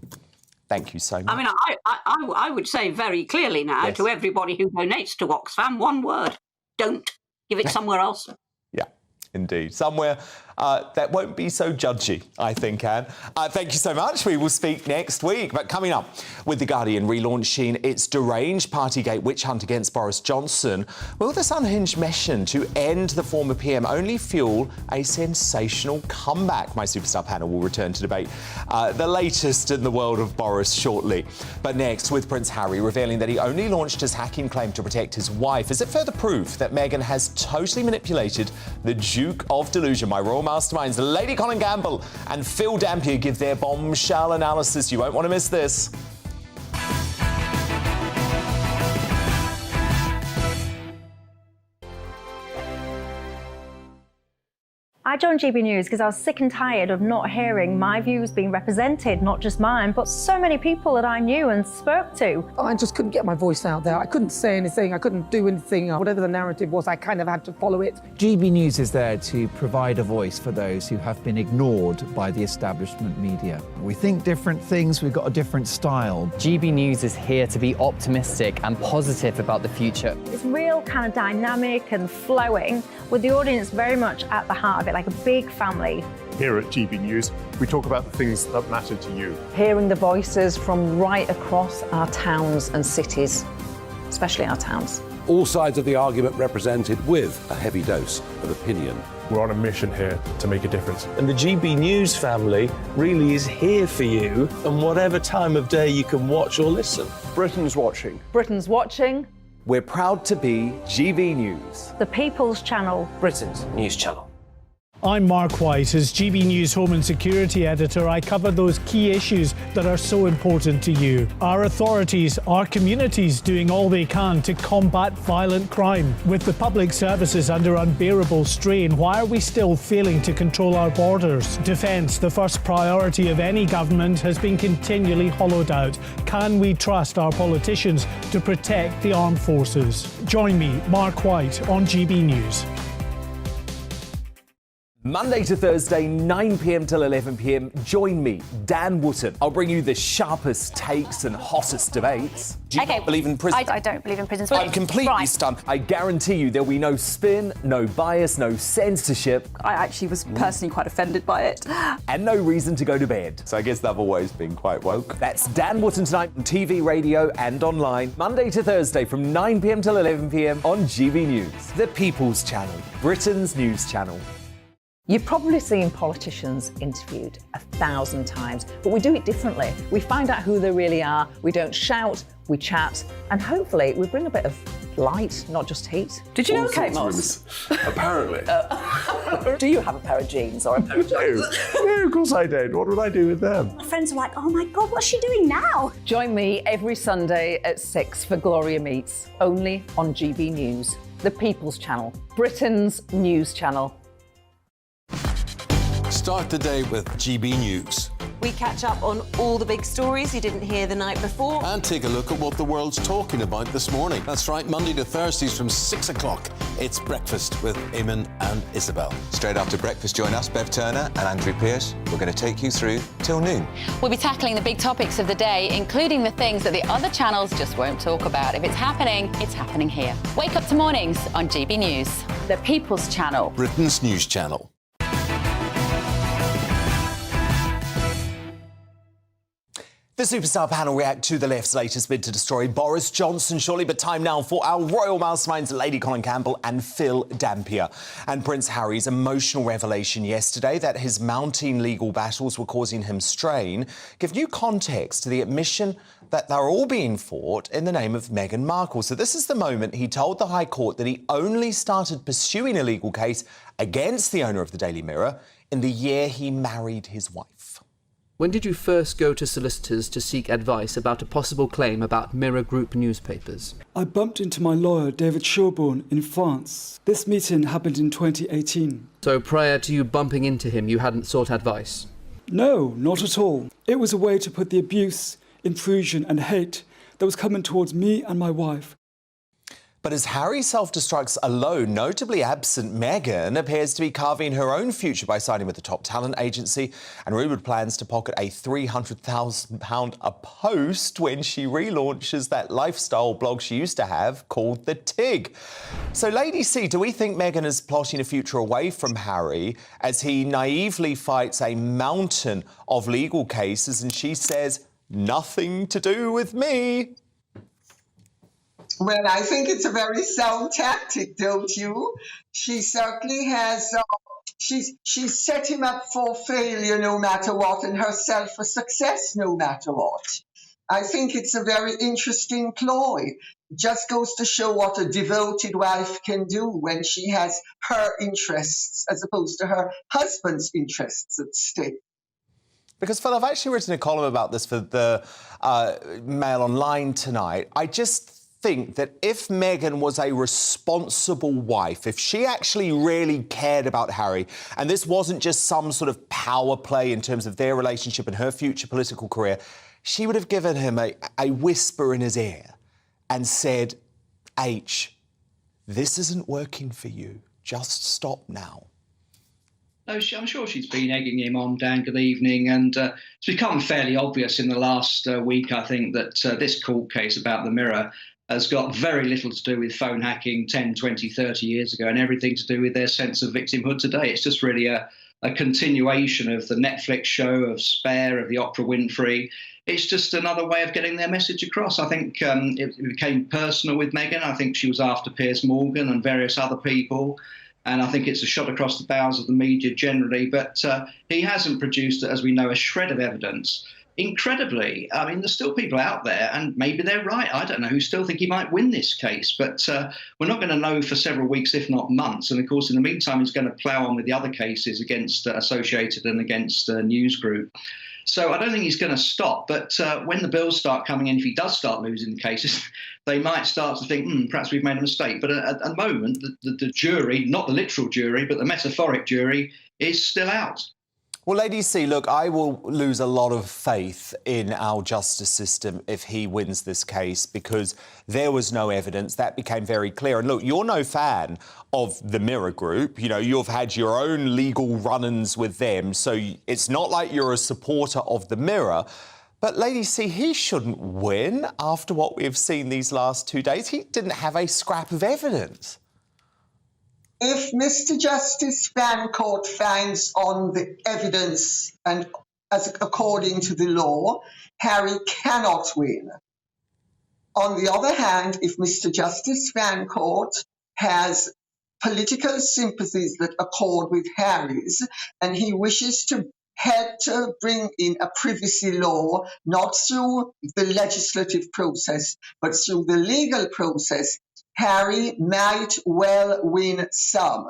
thank you so much. I mean, I would say very clearly now to everybody who donates to Oxfam, one word: don't. Give it somewhere else. Yeah, indeed. Somewhere that won't be so judgy, I think, Anne. Thank you so much. We will speak next week. But coming up, with The Guardian relaunching its deranged Partygate witch hunt against Boris Johnson, will this unhinged mission to end the former PM only fuel a sensational comeback? My Superstar panel will return to debate the latest in the world of Boris shortly. But next, with Prince Harry revealing that he only launched his hacking claim to protect his wife, is it further proof that Meghan has totally manipulated the Duke of Delusion? My Royal Masterminds, Lady Colin Gamble and Phil Dampier, give their bombshell analysis. You won't want to miss this. I joined GB News because I was sick and tired of not hearing my views being represented, not just mine, but so many people that I knew and spoke to. I just couldn't get my voice out there. I couldn't say anything. I couldn't do anything. Whatever the narrative was, I kind of had to follow it. GB News is there to provide a voice for those who have been ignored by the establishment media. We think different things. We've got a different style. GB News is here to be optimistic and positive about the future. It's real kind of dynamic and flowing, with the audience very much at the heart of it, like a big family. Here at GB News, we talk about the things that matter to you. Hearing the voices from right across our towns and cities, especially our towns. All sides of the argument represented with a heavy dose of opinion. We're on a mission here to make a difference. And the GB News family really is here for you, and whatever time of day you can watch or listen. Britain's watching. Britain's watching. We're proud to be GB News. The People's Channel. Britain's news channel. I'm Mark White. As GB News Home and Security Editor, I cover those key issues that are so important to you. Our authorities, our communities doing all they can to combat violent crime. With the public services under unbearable strain, why are we still failing to control our borders? Defence, the first priority of any government, has been continually hollowed out. Can we trust our politicians to protect the armed forces? Join me, Mark White, on GB News. Monday to Thursday, 9 p.m. till 11 p.m. Join me, Dan Wootton. I'll bring you the sharpest takes and hottest debates. Do you not believe in prison? I don't believe in prisons. I'm completely stunned. I guarantee you there'll be no spin, no bias, no censorship. I actually was personally quite offended by it. And no reason to go to bed. So I guess they've always been quite woke. That's Dan Wootton tonight on TV, radio and online. Monday to Thursday from 9 p.m. till 11 p.m. on GB News. The People's Channel, Britain's news channel. You've probably seen politicians interviewed 1,000 times, but we do it differently. We find out who they really are, we don't shout, we chat, and hopefully we bring a bit of light, not just heat. Did you know Kate Moss? Apparently. Do you have a pair of jeans or a pair of jeans? No, of course I don't. What would I do with them? My friends are like, oh my God, what's she doing now? Join me every Sunday at 6 for Gloria Meets, only on GB News, the People's Channel, Britain's news channel. Start the day with GB News. We catch up on all the big stories you didn't hear the night before. And take a look at what the world's talking about this morning. That's right, Monday to Thursdays from 6 o'clock. It's Breakfast with Eamon and Isabel. Straight after breakfast, join us, Bev Turner and Andrew Pearce. We're going to take you through till noon. We'll be tackling the big topics of the day, including the things that the other channels just won't talk about. If it's happening here. Wake up to mornings on GB News, the People's Channel. Britain's news channel. The Superstar panel react to the left's latest bid to destroy Boris Johnson shortly, but time now for our Royal Masterminds, Lady Colin Campbell and Phil Dampier. And Prince Harry's emotional revelation yesterday that his mounting legal battles were causing him strain give new context to the admission that they're all being fought in the name of Meghan Markle. So this is the moment he told the High Court that he only started pursuing a legal case against the owner of the Daily Mirror in the year he married his wife. When did you first go to solicitors to seek advice about a possible claim about Mirror Group newspapers? I bumped into my lawyer, David Sherborne, in France. This meeting happened in 2018. So prior to you bumping into him, you hadn't sought advice? No, not at all. It was a way to put the abuse, intrusion and hate that was coming towards me and my wife. But as Harry self-destructs alone, notably absent Meghan appears to be carving her own future by signing with the top talent agency and rumoured plans to pocket a £300,000 a post when she relaunches that lifestyle blog she used to have called The Tig. So, Lady C, do we think Meghan is plotting a future away from Harry as he naively fights a mountain of legal cases and she says, nothing to do with me? Well, I think it's a very sound tactic, don't you? She certainly has, she's set him up for failure no matter what and herself for success no matter what. I think it's a very interesting ploy. Just goes to show what a devoted wife can do when she has her interests as opposed to her husband's interests at stake. Because, Phil, I've actually written a column about this for the Mail Online tonight. I just think that if Meghan was a responsible wife, if she actually really cared about Harry, and this wasn't just some sort of power play in terms of their relationship and her future political career, she would have given him a whisper in his ear and said, H, this isn't working for you. Just stop now. No, I'm sure she's been egging him on down good evening, and it's become fairly obvious in the last week, I think, that this court case about the Mirror has got very little to do with phone hacking 10, 20, 30 years ago and everything to do with their sense of victimhood today. It's just really a continuation of the Netflix show, of Spare, of the Oprah Winfrey. It's just another way of getting their message across. I think it became personal with Meghan. I think she was after Piers Morgan and various other people. And I think it's a shot across the bows of the media generally. But he hasn't produced, as we know, a shred of evidence. Incredibly, I mean, there's still people out there, and maybe they're right, I don't know, who still think he might win this case. But we're not going to know for several weeks, if not months. And, of course, in the meantime, he's going to plough on with the other cases against Associated and against News Group. So I don't think he's going to stop. But when the bills start coming in, if he does start losing the cases, they might start to think, perhaps we've made a mistake. But at the moment, the jury, not the literal jury, but the metaphoric jury, is still out. Well, Lady C, look, I will lose a lot of faith in our justice system if he wins this case because there was no evidence. That became very clear. And look, you're no fan of the Mirror Group. You know, you've had your own legal run-ins with them, so it's not like you're a supporter of the Mirror. But, Lady C, he shouldn't win after what we've seen these last 2 days. He didn't have a scrap of evidence. If Mr. Justice Fancourt finds on the evidence and according to the law, Harry cannot win. On the other hand, if Mr. Justice Fancourt has political sympathies that accord with Harry's and he wishes to bring in a privacy law, not through the legislative process, but through the legal process, Harry might well win some.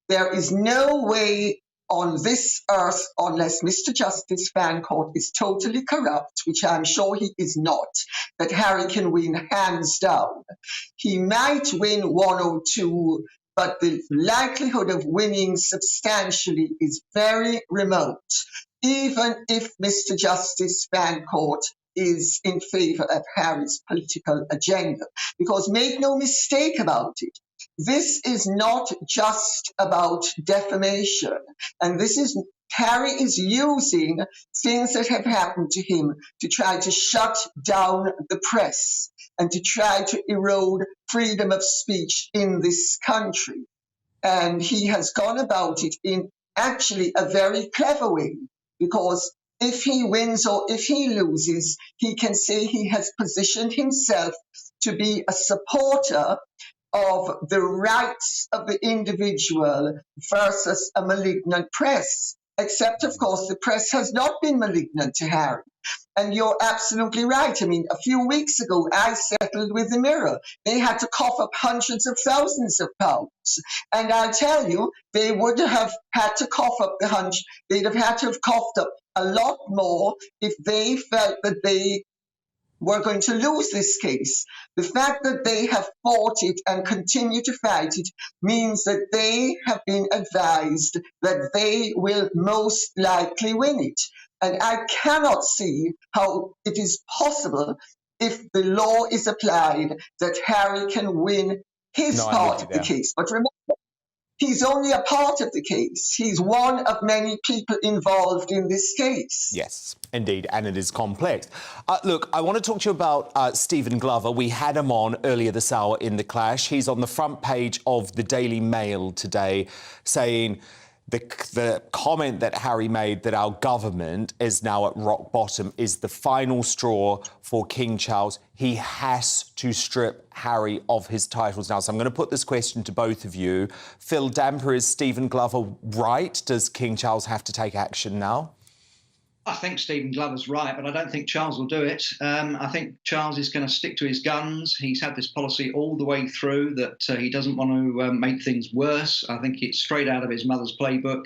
There is no way on this earth, unless Mr. Justice Fancourt is totally corrupt, which I'm sure he is not, that Harry can win hands down. He might win 1 or 2 but the likelihood of winning substantially is very remote, even if Mr. Justice Fancourt is in favour of Harry's political agenda. Because make no mistake about it, this is not just about defamation, and Harry is using things that have happened to him to try to shut down the press and to try to erode freedom of speech in this country. And he has gone about it in actually a very clever way, because if he wins or if he loses, he can say he has positioned himself to be a supporter of the rights of the individual versus a malignant press. Except, of course, the press has not been malignant to Harry. And you're absolutely right. I mean, a few weeks ago, I settled with the Mirror. They had to cough up hundreds of thousands of pounds. And I tell you, they would have had to cough up they'd have had to have coughed up a lot more if they felt that they were going to lose this case. The fact that they have fought it and continue to fight it means that they have been advised that they will most likely win it. And I cannot see how it is possible, if the law is applied, that Harry can win his part of the case. But remember, he's only a part of the case. He's one of many people involved in this case. Yes, indeed, and it is complex. Look, I want to talk to you about Stephen Glover. We had him on earlier this hour in The Clash. He's on the front page of the Daily Mail today, saying the comment that Harry made that our government is now at rock bottom is the final straw for King Charles. He has to strip Harry of his titles now. So I'm going to put this question to both of you. Phil Damper, is Stephen Glover right? Does King Charles have to take action now? I think Stephen Glover's right, but I don't think Charles will do it. I think Charles is going to stick to his guns. He's had this policy all the way through that he doesn't want to make things worse. I think it's straight out of his mother's playbook.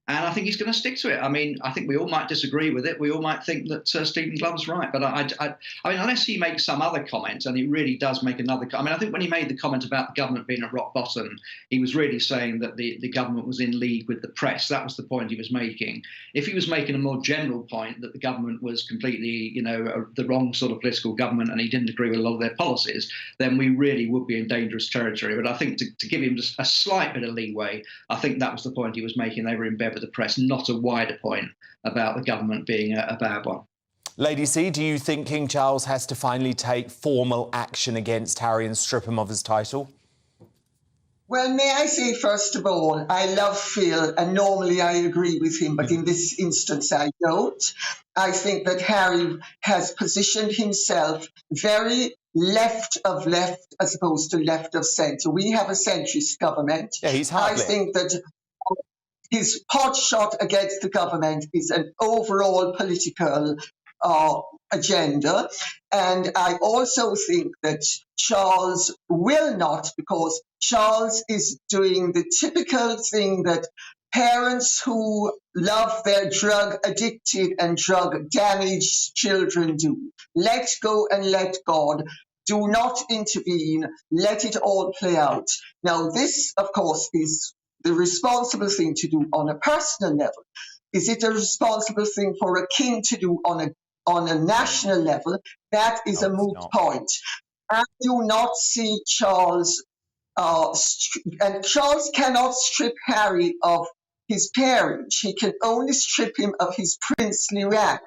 And I think he's going to stick to it. I mean, I think we all might disagree with it. We all might think that Stephen Glover's right. But I mean, unless he makes some other comment, and he really does make another comment. I mean, I think when he made the comment about the government being at rock bottom, he was really saying that the government was in league with the press. That was the point he was making. If he was making a more general point that the government was completely, the wrong sort of political government and he didn't agree with a lot of their policies, then we really would be in dangerous territory. But I think to give him just a slight bit of leeway, I think that was the point he was making. They were in bed with the press, not a wider point about the government being a bad one. Lady C, do you think King Charles has to finally take formal action against Harry and strip him of his title? Well, may I say, first of all, I love Phil, and normally I agree with him, but in this instance I don't. I think that Harry has positioned himself very left of left as opposed to left of centre. We have a centrist government. Yeah, he's hardly. I think that his pot shot against the government is an overall political agenda. And I also think that Charles will not, because Charles is doing the typical thing that parents who love their drug-addicted and drug-damaged children do. Let go and let God. Do not intervene. Let it all play out. Now, this, of course, is the responsible thing to do on a personal level. Is it a responsible thing for a king to do on a national level? That is a moot point. I do not see Charles, and Charles cannot strip Harry of his parentage. He can only strip him of his princely rank.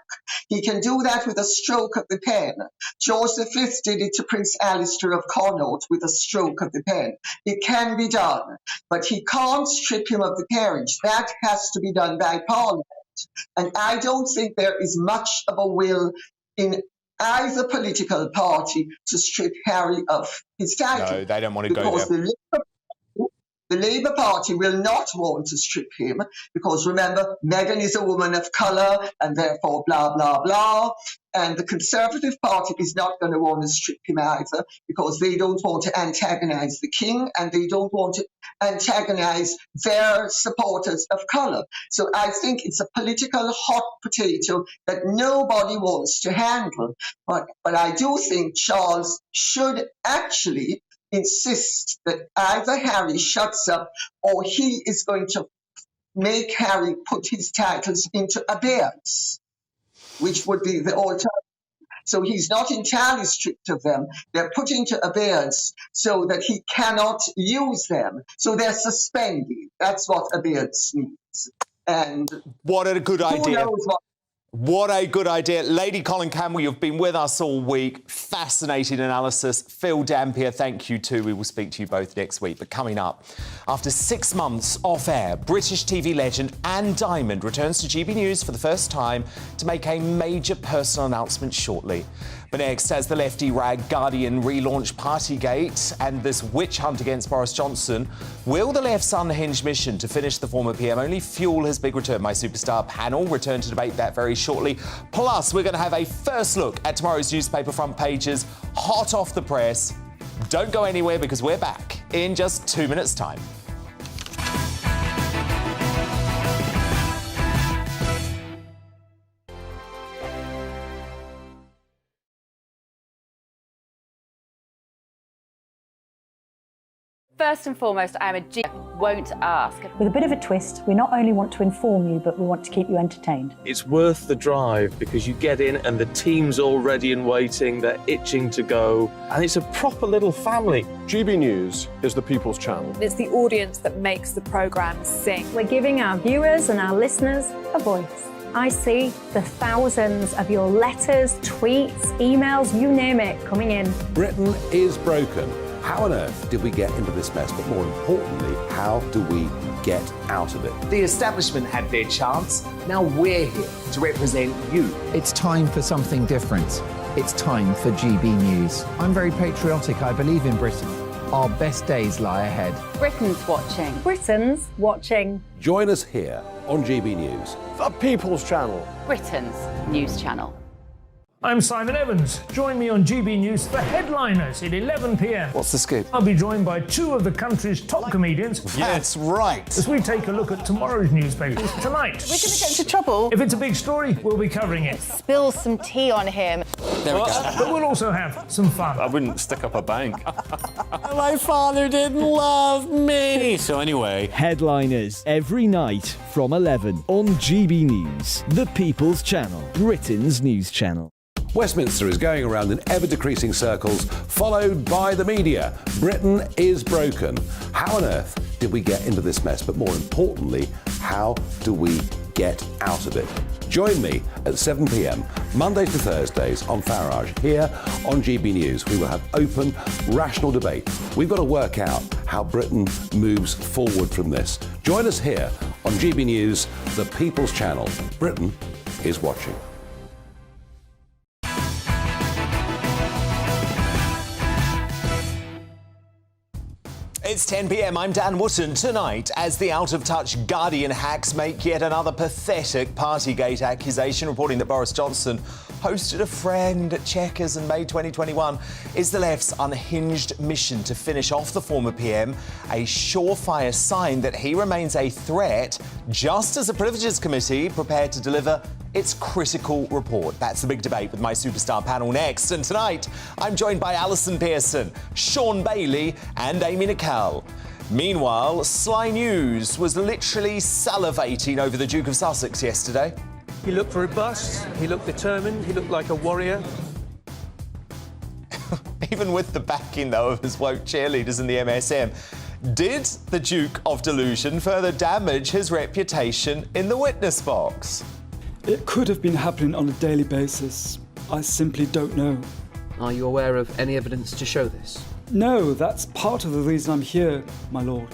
He can do that with a stroke of the pen. George V did it to Prince Alistair of Connaught with a stroke of the pen. It can be done, but he can't strip him of the parentage. That has to be done by Parliament. And I don't think there is much of a will in either political party to strip Harry of his title. No, they don't want to go there. The Labour Party will not want to strip him because, remember, Meghan is a woman of colour and therefore blah, blah, blah. And the Conservative Party is not going to want to strip him either because they don't want to antagonise the King and they don't want to antagonise their supporters of colour. So I think it's a political hot potato that nobody wants to handle. But I do think Charles should actually, insist that either Harry shuts up or he is going to make Harry put his titles into abeyance, which would be the alternative. So he's not entirely stripped of them. They're put into abeyance so that he cannot use them. So they're suspended. That's what abeyance means. And what a good idea. Who knows What a good idea. Lady Colin Campbell, you've been with us all week. Fascinating analysis. Phil Dampier, thank you too. We will speak to you both next week. But coming up, after 6 months off air, British TV legend Anne Diamond returns to GB News for the first time to make a major personal announcement shortly. But next, as the lefty rag Guardian relaunch Partygate and this witch hunt against Boris Johnson, will the left's unhinged mission to finish the former PM only fuel his big return? My superstar panel return to debate that very shortly. Plus, we're going to have a first look at tomorrow's newspaper front pages, hot off the press. Don't go anywhere because we're back in just 2 minutes' time. First and foremost, I am a G won't ask. With a bit of a twist, we not only want to inform you, but we want to keep you entertained. It's worth the drive because you get in and the team's all ready and waiting, they're itching to go, and it's a proper little family. GB News is the people's channel. It's the audience that makes the programme sing. We're giving our viewers and our listeners a voice. I see the thousands of your letters, tweets, emails, you name it, coming in. Britain is broken. How on earth did we get into this mess? But more importantly, how do we get out of it? The establishment had their chance. Now we're here to represent you. It's time for something different. It's time for GB News. I'm very patriotic. I believe in Britain. Our best days lie ahead. Britain's watching. Britain's watching. Join us here on GB News. The People's Channel. Britain's news channel. I'm Simon Evans. Join me on GB News for Headliners at 11 p.m. What's the scoop? I'll be joined by two of the country's top comedians. That's right. As we take a look at tomorrow's newspapers tonight. We're going to get into trouble. If it's a big story, we'll be covering it. Spill some tea on him. There we go. But we'll also have some fun. I wouldn't stick up a bank. My father didn't love me. So anyway. Headliners every night from 11 on GB News, the People's Channel, Britain's news channel. Westminster is going around in ever-decreasing circles, followed by the media. Britain is broken. How on earth did we get into this mess? But more importantly, how do we get out of it? Join me at 7 p.m, Mondays to Thursdays on Farage, here on GB News. We will have open, rational debate. We've got to work out how Britain moves forward from this. Join us here on GB News, the People's Channel. Britain is watching. It's 10 p.m. I'm Dan Wootton. Tonight, as the out-of-touch Guardian hacks make yet another pathetic Partygate accusation, reporting that Boris Johnson hosted a friend at Chequers in May 2021, is the left's unhinged mission to finish off the former PM, a surefire sign that he remains a threat, just as the Privileges Committee prepared to deliver its critical report. That's the big debate with my superstar panel next. And tonight, I'm joined by Alison Pearson, Sean Bailey and Amy Nicol. Meanwhile, Sly News was literally salivating over the Duke of Sussex yesterday. He looked robust, he looked determined, he looked like a warrior. Even with the backing, though, of his woke cheerleaders in the MSM, did the Duke of Delusion further damage his reputation in the witness box? It could have been happening on a daily basis. I simply don't know. Are you aware of any evidence to show this? No, that's part of the reason I'm here, my lord.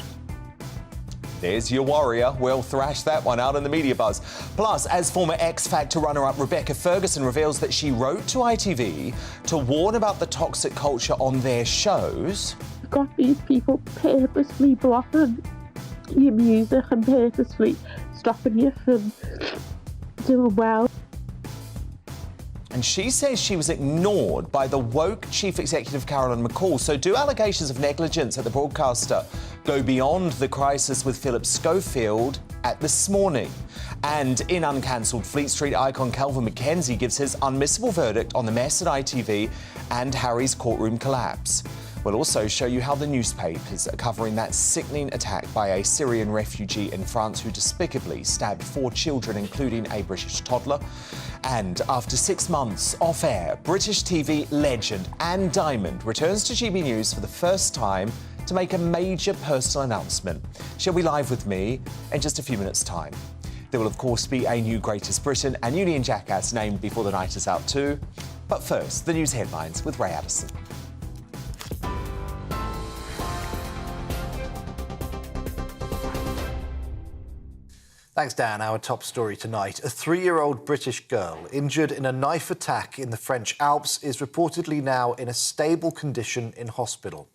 There's your warrior. We'll thrash that one out in the media buzz. Plus, as former X Factor runner-up Rebecca Ferguson reveals that she wrote to ITV to warn about the toxic culture on their shows. Got these people purposely blocking your music and purposely stopping you from doing well. And she says she was ignored by the woke chief executive Caroline McCall. So do allegations of negligence at the broadcaster go beyond the crisis with Philip Schofield at This Morning? And in uncancelled Fleet Street icon Kelvin McKenzie gives his unmissable verdict on the mess at ITV and Harry's courtroom collapse. We'll also show you how the newspapers are covering that sickening attack by a Syrian refugee in France who despicably stabbed 4 children, including a British toddler. And after 6 months off air, British TV legend Anne Diamond returns to GB News for the first time to make a major personal announcement. She'll be live with me in just a few minutes' time. There will, of course, be a new Greatest Britain and Union Jackass named before the night is out too. But first, the news headlines with Ray Addison. Thanks, Dan. Our top story tonight. A 3-year-old British girl injured in a knife attack in the French Alps is reportedly now in a stable condition in hospital.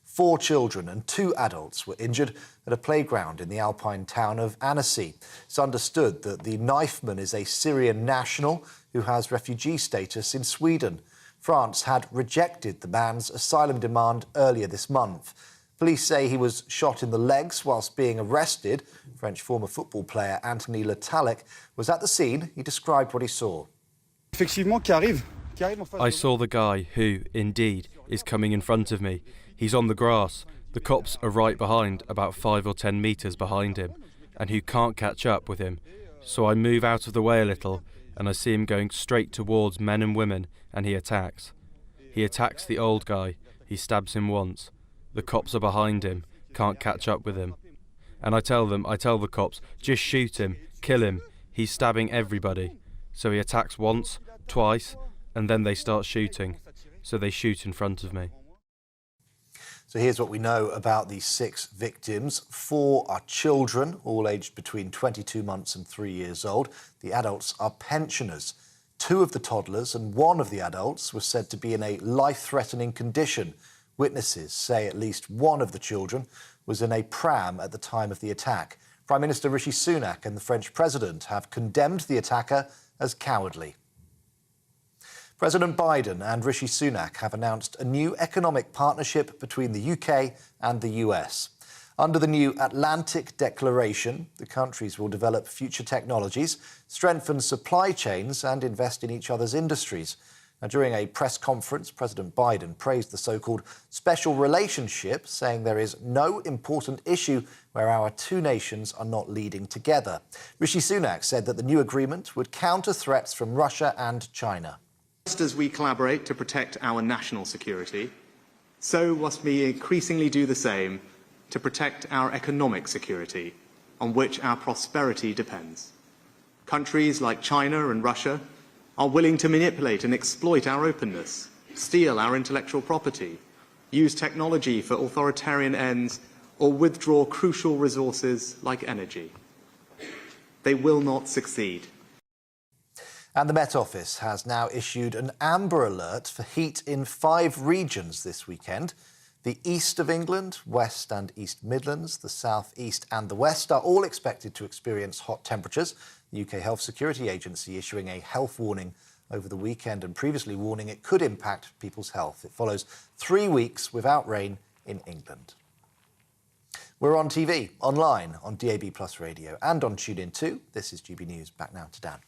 4 children and 2 adults were injured at a playground in the alpine town of Annecy. It's understood that the knifeman is a Syrian national who has refugee status in Sweden. France had rejected the man's asylum demand earlier this month. Police say he was shot in the legs whilst being arrested. French former football player Anthony Le Talec was at the scene. He described what he saw. I saw the guy who, indeed, is coming in front of me. He's on the grass. The cops are right behind, about 5 or 10 metres behind him, and who can't catch up with him. So I move out of the way a little, and I see him going straight towards men and women, and he attacks. He attacks the old guy. He stabs him once. The cops are behind him, can't catch up with him. And I tell the cops, just shoot him, kill him. He's stabbing everybody. So he attacks once, twice, and then they start shooting. So they shoot in front of me. So here's what we know about the 6 victims. 4 are children, all aged between 22 months and 3 years old. The adults are pensioners. 2 of the toddlers and 1 of the adults were said to be in a life-threatening condition. Witnesses say at least 1 of the children was in a pram at the time of the attack. Prime Minister Rishi Sunak and the French President have condemned the attacker as cowardly. President Biden and Rishi Sunak have announced a new economic partnership between the UK and the US. Under the new Atlantic Declaration, the countries will develop future technologies, strengthen supply chains and invest in each other's industries. Now, during a press conference, President Biden praised the so-called special relationship, saying there is no important issue where our 2 nations are not leading together. Rishi Sunak said that the new agreement would counter threats from Russia and China. Just as we collaborate to protect our national security, so must we increasingly do the same to protect our economic security, on which our prosperity depends. Countries like China and Russia are willing to manipulate and exploit our openness, steal our intellectual property, use technology for authoritarian ends, or withdraw crucial resources like energy. They will not succeed. And the Met Office has now issued an amber alert for heat in 5 regions this weekend. The east of England, West and East Midlands, the south east and the west are all expected to experience hot temperatures. The UK Health Security Agency issuing a health warning over the weekend and previously warning it could impact people's health. It follows 3 weeks without rain in England. We're on TV, online, on DAB+ radio and on TuneIn too. This is GB News. Back now to Dan.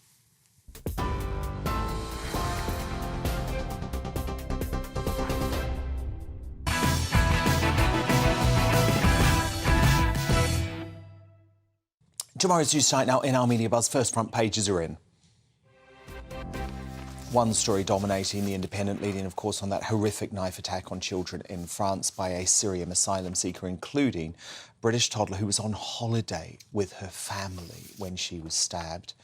Tomorrow's news tonight now in our Media Buzz. First front pages are in. One story dominating the Independent, leading, of course, on that horrific knife attack on children in France by a Syrian asylum seeker, including a British toddler who was on holiday with her family when she was stabbed.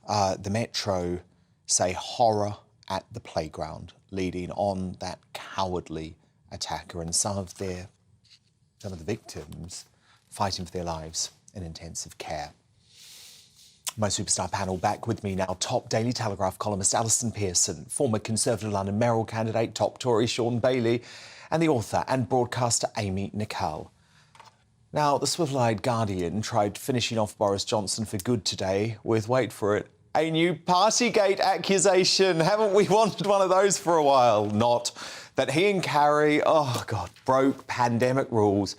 The Metro say horror at the playground, leading on that cowardly attacker, and some of the victims fighting for their lives in intensive care. My superstar panel back with me now. Top Daily Telegraph columnist Alison Pearson, former Conservative London mayoral candidate, top Tory Sean Bailey, and the author and broadcaster Amy Nicole. Now, the swivel-eyed Guardian tried finishing off Boris Johnson for good today with, wait for it, a new Partygate accusation. Haven't we wanted one of those for a while? Not. That he and Carrie, broke pandemic rules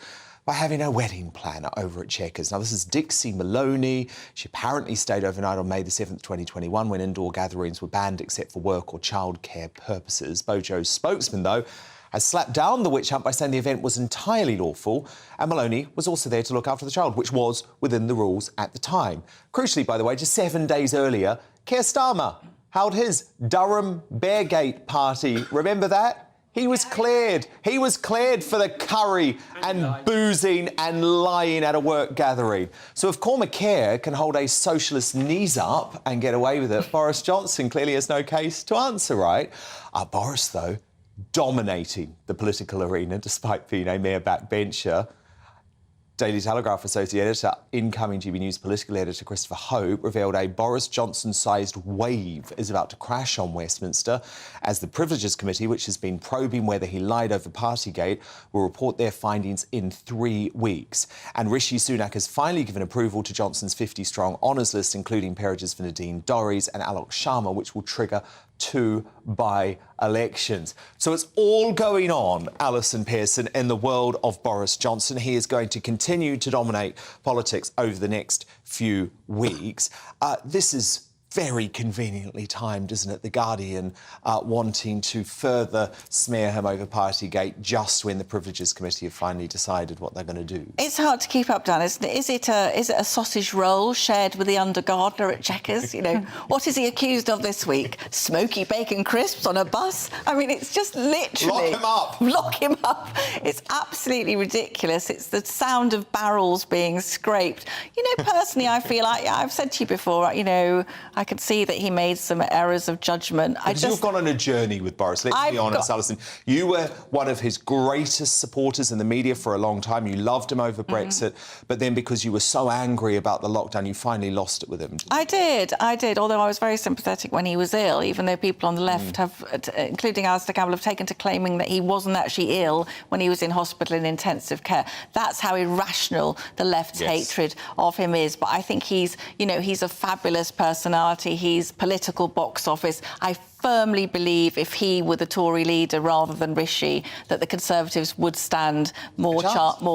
by having a wedding planner over at Chequers. Now, this is Dixie Maloney. She apparently stayed overnight on May the 7th, 2021, when indoor gatherings were banned except for work or childcare purposes. Bojo's spokesman, though, has slapped down the witch hunt by saying the event was entirely lawful, and Maloney was also there to look after the child, which was within the rules at the time. Crucially, by the way, just 7 days earlier, Keir Starmer held his Durham Beargate party. Remember that? He was cleared. He was cleared for the curry and boozing and lying at a work gathering. So if Cormac Kerr can hold a socialist knees up and get away with it, Boris Johnson clearly has no case to answer, right? Boris, though, dominating the political arena despite being a mere backbencher. Daily Telegraph Associate Editor, incoming GB News political editor Christopher Hope revealed a Boris Johnson-sized wave is about to crash on Westminster as the Privileges Committee, which has been probing whether he lied over Partygate, will report their findings in 3 weeks. And Rishi Sunak has finally given approval to Johnson's 50-strong honours list, including peerages for Nadine Dorries and Alok Sharma, which will trigger 2 by-elections. So it's all going on, Alison Pearson, in the world of Boris Johnson. He is going to continue to dominate politics over the next few weeks. This is very conveniently timed, isn't it? The Guardian wanting to further smear him over Partygate just when the Privileges Committee have finally decided what they're going to do. It's hard to keep up, Dan, isn't it? Is it a sausage roll shared with the under-gardener at Chequers? You know, what is he accused of this week? Smoky bacon crisps on a bus? I mean, it's just literally... Lock him up! Lock him up! It's absolutely ridiculous. It's the sound of barrels being scraped. You know, personally, I feel like, I've said to you before, you know, I could see that he made some errors of judgment. You've gone on a journey with Boris, let's be honest, Alison. You were one of his greatest supporters in the media for a long time. You loved him over Brexit, but then because you were so angry about the lockdown, you finally lost it with him. I did, although I was very sympathetic when he was ill, even though people on the left have, including Alistair Campbell, have taken to claiming that he wasn't actually ill when he was in hospital in intensive care. That's how irrational the left's hatred of him is. But I think he's, you know, he's a fabulous personality. He's political box office. I firmly believe if he were the Tory leader rather than Rishi, that the Conservatives would stand more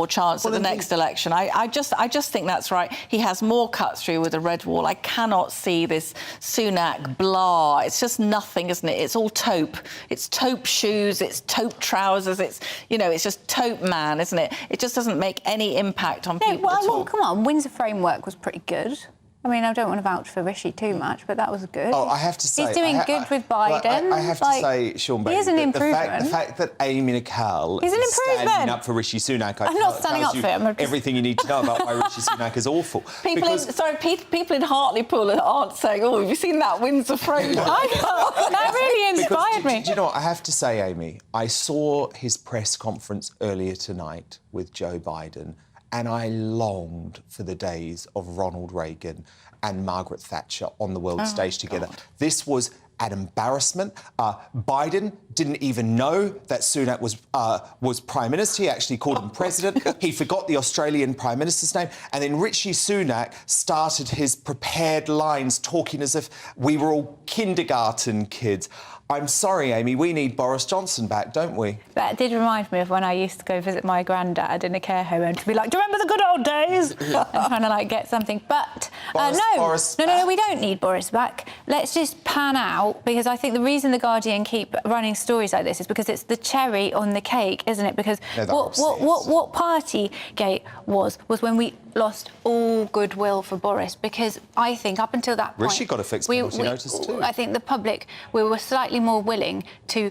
chance at the next election. I just think that's right. He has more cut through with a red wall. I cannot see this Sunak blah. It's just nothing, isn't it? It's all taupe. It's taupe shoes. It's taupe trousers. It's, you know, it's just taupe man, isn't it? It just doesn't make any impact on people at all. Well, come on. Windsor Framework was pretty good. I mean, I don't want to vouch for Rishi too much, but that was good. Oh, I have to say... He's doing good with Biden. I have to say, Sean Bailey, he is an improvement. The fact that Amy Nicole is standing up for Rishi Sunak... I'm not standing up for him. Everything you need to know about why Rishi Sunak is awful. People in Hartlepool aren't saying, oh, have you seen that Windsor Framework? That really inspired me. Do you know what? I have to say, Amy, I saw his press conference earlier tonight with Joe Biden, and I longed for the days of Ronald Reagan and Margaret Thatcher on the world stage together. God. This was an embarrassment. Biden didn't even know that Sunak was Prime Minister. He actually called him President. He forgot the Australian Prime Minister's name. And then Rishi Sunak started his prepared lines talking as if we were all kindergarten kids. I'm sorry, Amy, we need Boris Johnson back, don't we? That did remind me of when I used to go visit my granddad in a care home and to be like, do you remember the good old days? And trying to, like, get something. But, no, we don't need Boris back. Let's just pan out, because I think the reason The Guardian keep running stories like this is because it's the cherry on the cake, isn't it? Because what Partygate was when we lost all goodwill for Boris, because I think up until that point... Rishi got a fixed penalty notice too. I think the public, we were slightly more willing to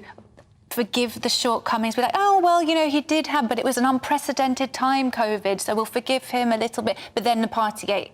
forgive the shortcomings. We're like, oh, well, you know, he did have, but it was an unprecedented time, COVID, so we'll forgive him a little bit. But then the Partygate...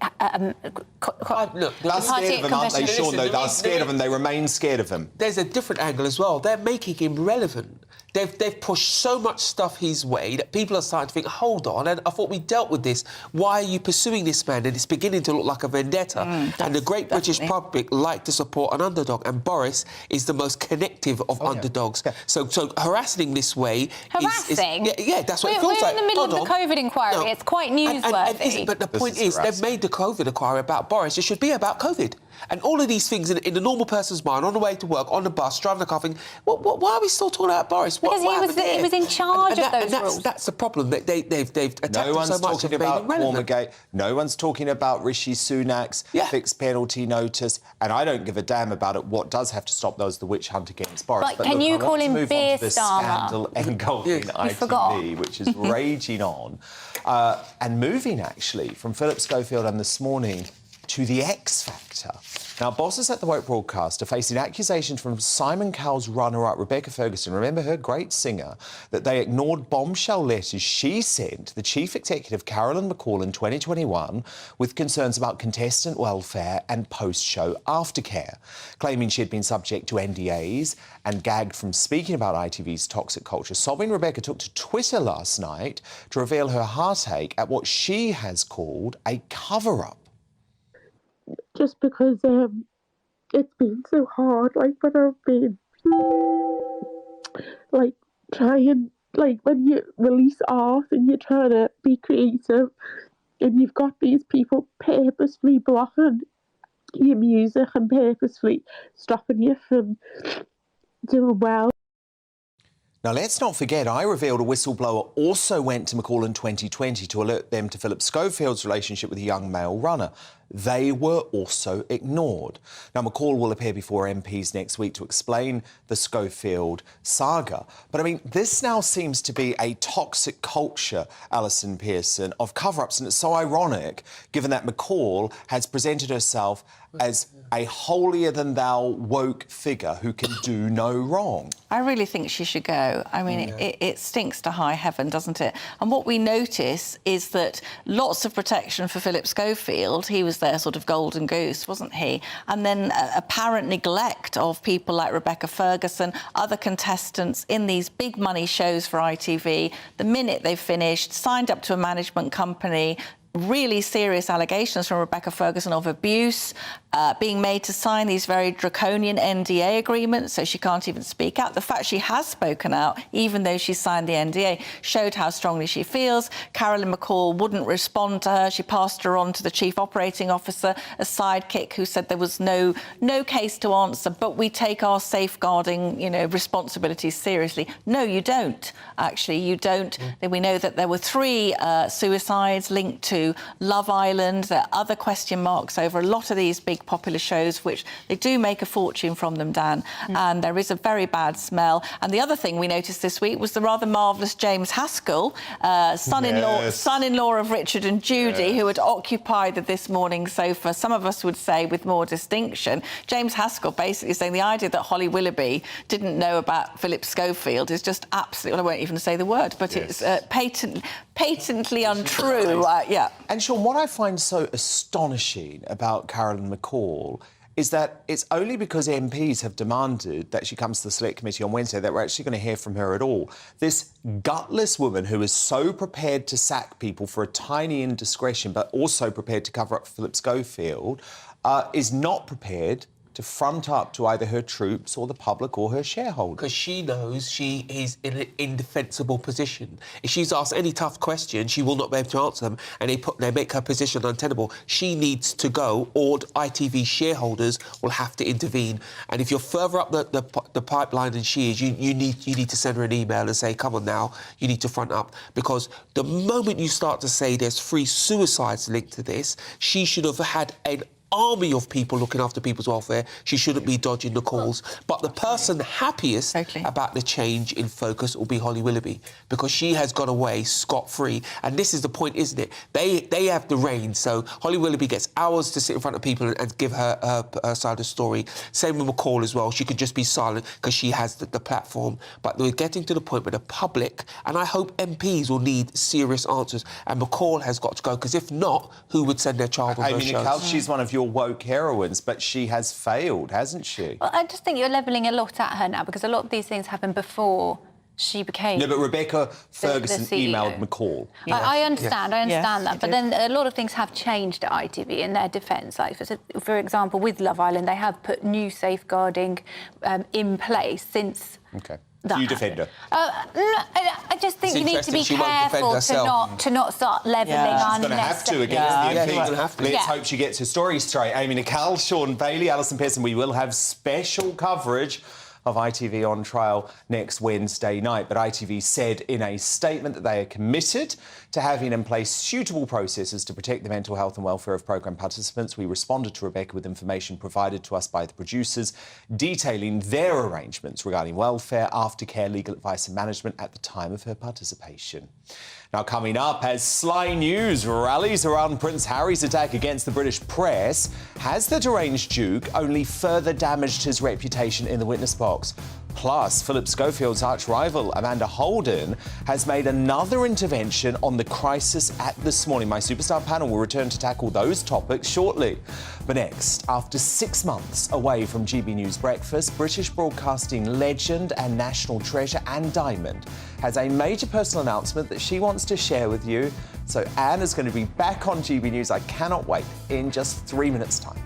Look, they're scared of him, aren't they, Sean, though? They're scared of him. They remain scared of him. There's a different angle as well. They're making him relevant. They've pushed so much stuff his way that people are starting to think, hold on, and I thought we dealt with this. Why are you pursuing this man? And it's beginning to look like a vendetta. And the great British public like to support an underdog, and Boris is the most connective of underdogs. Yeah. So harassing this way... Harassing? Yeah, that's what it feels like. We're in the middle of the COVID inquiry. No. It's quite newsworthy. But the point is, they've made the COVID inquiry about Boris. It should be about COVID. And all of these things in a normal person's mind, on the way to work, on the bus, driving the car, thinking, why are we still talking about Boris? Because he was in charge of those rules. That's the problem. They've attacked no him so much. Talking about Warmergate. No one's talking about Rishi Sunak's fixed penalty notice. And I don't give a damn about it. What does have to stop, though, is the witch hunt against Boris. But can you call him Beer Starmer? Scandal engulfing ITV, which is raging on. And moving, actually, from Philip Schofield and This Morning to The X Factor. Now, bosses at the Woke broadcast are facing accusations from Simon Cowell's runner-up, Rebecca Ferguson, remember her, great singer, that they ignored bombshell letters she sent the chief executive, Carolyn McCall, in 2021 with concerns about contestant welfare and post-show aftercare, claiming she had been subject to NDAs and gagged from speaking about ITV's toxic culture. Sobbing Rebecca took to Twitter last night to reveal her heartache at what she has called a cover-up. Just because it's been so hard, like when I've been like trying, like when you release art and you're trying to be creative and you've got these people purposefully blocking your music and purposefully stopping you from doing well. Now, let's not forget, I revealed a whistleblower also went to McCall in 2020 to alert them to Philip Schofield's relationship with a young male runner. They were also ignored. Now, McCall will appear before MPs next week to explain the Schofield saga. But, I mean, this now seems to be a toxic culture, Alison Pearson, of cover-ups. And it's so ironic, given that McCall has presented herself as a holier-than-thou woke figure who can do no wrong. I really think she should go. I mean, it stinks to high heaven, doesn't it? And what we notice is that lots of protection for Philip Schofield. He was their sort of golden goose, wasn't he? And then apparent neglect of people like Rebecca Ferguson, other contestants in these big money shows for ITV. The minute they've finished, signed up to a management company, really serious allegations from Rebecca Ferguson of abuse, being made to sign these very draconian NDA agreements, so she can't even speak out. The fact she has spoken out, even though she signed the NDA, showed how strongly she feels. Carolyn McCall wouldn't respond to her. She passed her on to the Chief Operating Officer, a sidekick who said there was no case to answer, but we take our safeguarding, responsibilities seriously. No, you don't. Actually, you don't. We know that there were 3 suicides linked to Love Island. There are other question marks over a lot of these big popular shows, which they do make a fortune from them, Dan. And there is a very bad smell. And the other thing we noticed this week was the rather marvellous James Haskell, son-in-law of Richard and Judy, who had occupied the This Morning sofa, some of us would say with more distinction. James Haskell basically saying the idea that Holly Willoughby didn't know about Philip Schofield is just absolutely, well, I won't even say the word, but it's patently untrue. And Sean, what I find so astonishing about Carolyn McCall is that it's only because MPs have demanded that she comes to the Select Committee on Wednesday that we're actually going to hear from her at all. This gutless woman who is so prepared to sack people for a tiny indiscretion, but also prepared to cover up Philip Schofield, is not prepared to front up to either her troops or the public or her shareholders. Because she knows she is in an indefensible position. If she's asked any tough question, she will not be able to answer them, and they make her position untenable. She needs to go, or ITV shareholders will have to intervene. And if you're further up the pipeline than she is, you need to send her an email and say, come on now, you need to front up. Because the moment you start to say there's 3 suicides linked to this, she should have had an army of people looking after people's welfare. She shouldn't be dodging the calls. But the person happiest about the change in focus will be Holly Willoughby, because she has got away scot-free. And this is the point, isn't it? They have the reins, so Holly Willoughby gets hours to sit in front of people and give her side of the story. Same with McCall as well. She could just be silent because she has the platform. But we're getting to the point where the public, and I hope MPs will need serious answers, and McCall has got to go, because if not, who would send their child on those shows? She's one of your woke heroines, but she has failed, hasn't she? Well, I just think you're levelling a lot at her now, because a lot of these things happened before she became... No, but Rebecca Ferguson the CEO. emailed McCall. I understand that, but did. then a lot of things have changed at ITV in their defence. Like, for example, with Love Island, they have put new safeguarding in place since... Do you defend her? No, I just think It's you need to be interesting she won't defend careful herself. to not start levelling She's going to have to against the MP. Let's hope she gets her story straight. Amy Nicole, Sean Bailey, Alison Pearson. We will have special coverage of ITV on trial next Wednesday night. But ITV said in a statement that they are committed to having in place suitable processes to protect the mental health and welfare of programme participants. We responded to Rebecca with information provided to us by the producers detailing their arrangements regarding welfare, aftercare, legal advice and management at the time of her participation. Now, coming up, as Sly News rallies around Prince Harry's attack against the British press, has the deranged Duke only further damaged his reputation in the witness box? Plus, Philip Schofield's arch-rival Amanda Holden has made another intervention on the crisis at This Morning. My superstar panel will return to tackle those topics shortly. But next, after 6 months away from GB News Breakfast, British broadcasting legend and national treasure Anne Diamond has a major personal announcement that she wants to share with you. So Anne is going to be back on GB News. I cannot wait, in just 3 minutes' time.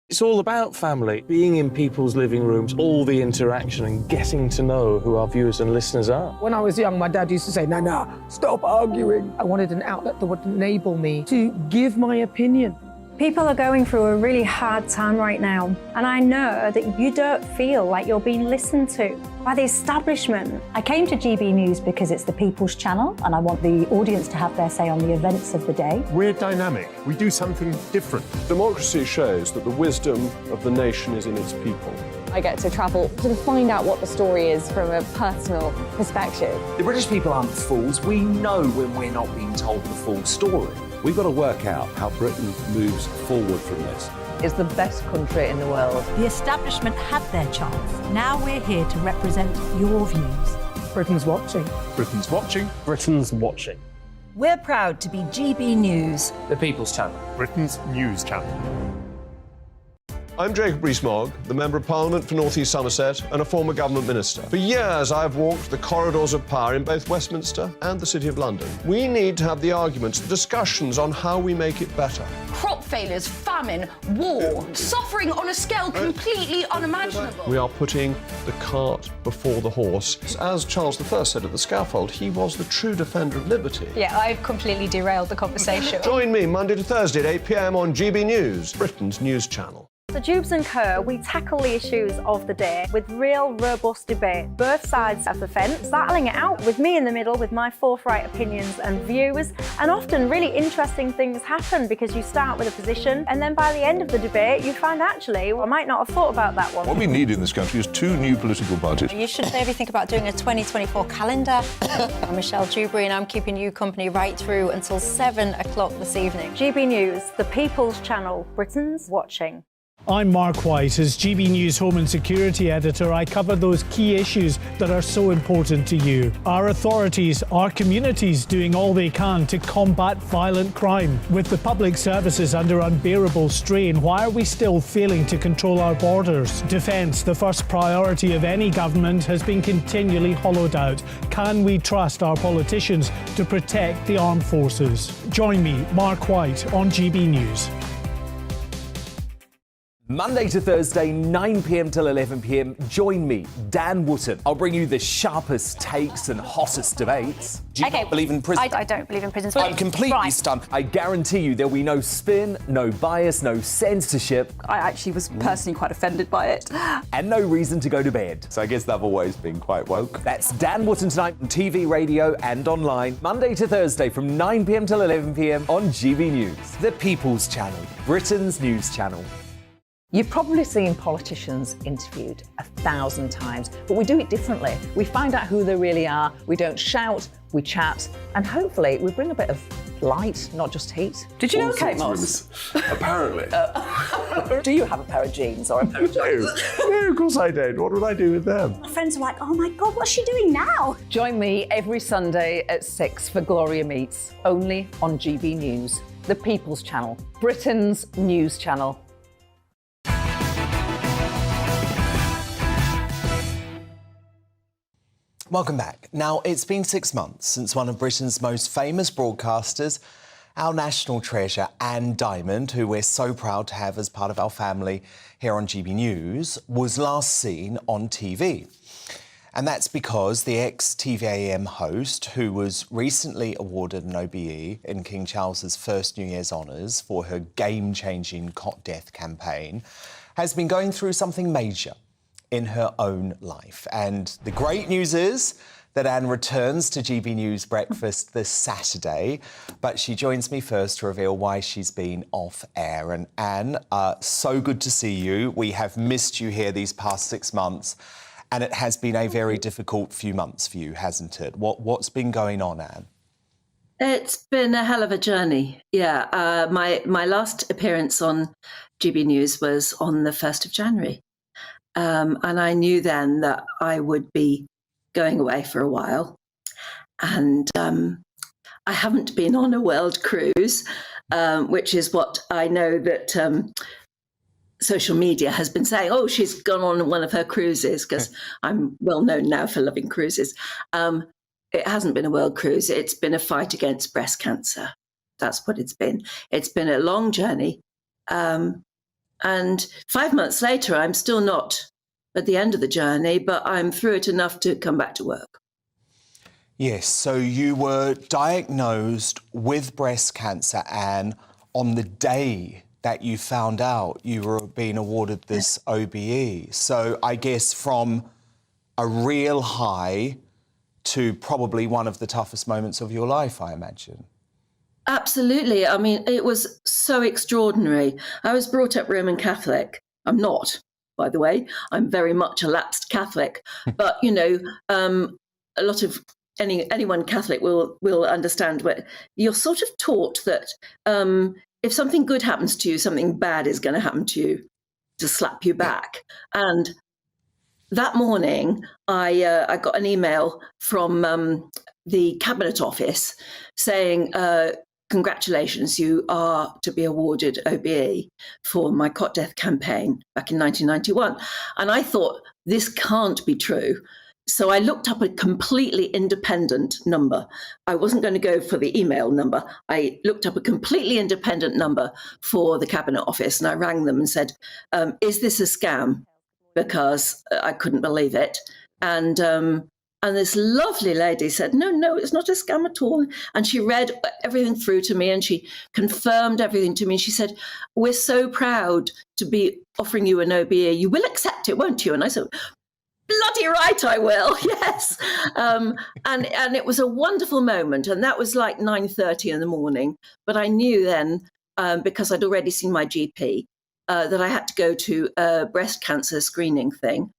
It's all about family, being in people's living rooms, all the interaction and getting to know who our viewers and listeners are. When I was young, my dad used to say, Nana, stop arguing. I wanted an outlet that would enable me to give my opinion. People are going through a really hard time right now, and I know that you don't feel like you're being listened to by the establishment. I came to GB News because it's the people's channel, and I want the audience to have their say on the events of the day. We're dynamic. We do something different. Democracy shows that the wisdom of the nation is in its people. I get to travel to find out what the story is from a personal perspective. The British people aren't fools. We know when we're not being told the full story. We've got to work out how Britain moves forward from this. It's the best country in the world. The establishment had their chance. Now we're here to represent your views. Britain's watching. Britain's watching. Britain's watching. We're proud to be GB News. The People's Channel. Britain's news channel. I'm Jacob Rees-Mogg, the Member of Parliament for North East Somerset and a former government minister. For years, I've walked the corridors of power in both Westminster and the City of London. We need to have the arguments, the discussions on how we make it better. Crop failures, famine, war, suffering on a scale completely unimaginable. We are putting the cart before the horse. As Charles I said at the scaffold, he was the true defender of liberty. Yeah, I've completely derailed the conversation. Join me Monday to Thursday at 8 p.m. on GB News, Britain's news channel. So Jubes and Kerr, we tackle the issues of the day with real, robust debate. Both sides of the fence, battling it out with me in the middle with my forthright opinions and views. And often really interesting things happen because you start with a position and then by the end of the debate you find actually, well, I might not have thought about that one. What we need in this country is 2 new political parties. You should maybe think about doing a 2024 calendar. I'm Michelle Dewberry and I'm keeping you company right through until 7 o'clock this evening. GB News, the People's Channel, Britain's watching. I'm Mark White. As GB News Home and Security Editor, I cover those key issues that are so important to you. Our authorities, our communities doing all they can to combat violent crime. With the public services under unbearable strain, why are we still failing to control our borders? Defence, the first priority of any government, has been continually hollowed out. Can we trust our politicians to protect the armed forces? Join me, Mark White, on GB News. Monday to Thursday, 9 p.m. till 11 p.m. Join me, Dan Wootton. I'll bring you the sharpest takes and hottest debates. Do you not believe in prison? I don't believe in prisons. I'm completely stunned. I guarantee you there'll be no spin, no bias, no censorship. I actually was personally quite offended by it. And no reason to go to bed. So I guess they've always been quite woke. That's Dan Wootton tonight on TV, radio and online. Monday to Thursday from 9 p.m. till 11 p.m. on GB News. The People's Channel, Britain's news channel. You've probably seen politicians interviewed 1,000 times, but we do it differently. We find out who they really are, we don't shout, we chat, and hopefully we bring a bit of light, not just heat. Did you know Kate Moss? Apparently. Do you have a pair of jeans or a pair of jeans? No, of course I don't. What would I do with them? My friends are like, oh my God, what's she doing now? Join me every Sunday at 6 for Gloria Meets, only on GB News, the People's Channel, Britain's news channel. Welcome back. Now, it's been 6 months since one of Britain's most famous broadcasters Our national treasure, Anne Diamond, who we're so proud to have as part of our family here on GB News, was last seen on TV. And that's because the ex-TVAM host, who was recently awarded an OBE in King Charles's first New Year's honours for her game-changing cot death campaign, has been going through something major in her own life. And the great news is that Anne returns to GB News Breakfast this Saturday, but she joins me first to reveal why she's been off air. And Anne, so good to see you. We have missed you here these past 6 months, and it has been a very difficult few months for you, hasn't it? What's been going on, Anne? It's been a hell of a journey, yeah. My last appearance on GB News was on the 1st of January. And I knew then that I would be going away for a while. And I haven't been on a world cruise, which is what I know that social media has been saying. Oh, she's gone on one of her cruises, because I'm well known now for loving cruises. It hasn't been a world cruise. It's been a fight against breast cancer. That's what it's been. It's been a long journey. And 5 months later, I'm still not at the end of the journey, but I'm through it enough to come back to work. Yes, so you were diagnosed with breast cancer, Anne, on the day that you found out you were being awarded this OBE. So I guess from a real high to probably one of the toughest moments of your life, I imagine. Absolutely. I mean, it was so extraordinary. I was brought up Roman Catholic. I'm not, by the way. I'm very much a lapsed Catholic. But, you know, a lot of anyone Catholic will understand where you're sort of taught that if something good happens to you, something bad is going to happen to you to slap you back. And that morning, I got an email from the Cabinet Office saying, congratulations, you are to be awarded OBE for my cot death campaign back in 1991. And I thought, this can't be true. So I looked up a completely independent number. I wasn't going to go for the email number. I looked up a completely independent number for the Cabinet Office, and I rang them and said, is this a scam? Because I couldn't believe it. And this lovely lady said, no, it's not a scam at all. And she read everything through to me, and she confirmed everything to me. She said, we're so proud to be offering you an OBE. You will accept it, won't you? And I said, bloody right, I will. Yes. And it was a wonderful moment. And that was like 9:30 in the morning. But I knew then, because I'd already seen my GP, that I had to go to a breast cancer screening thing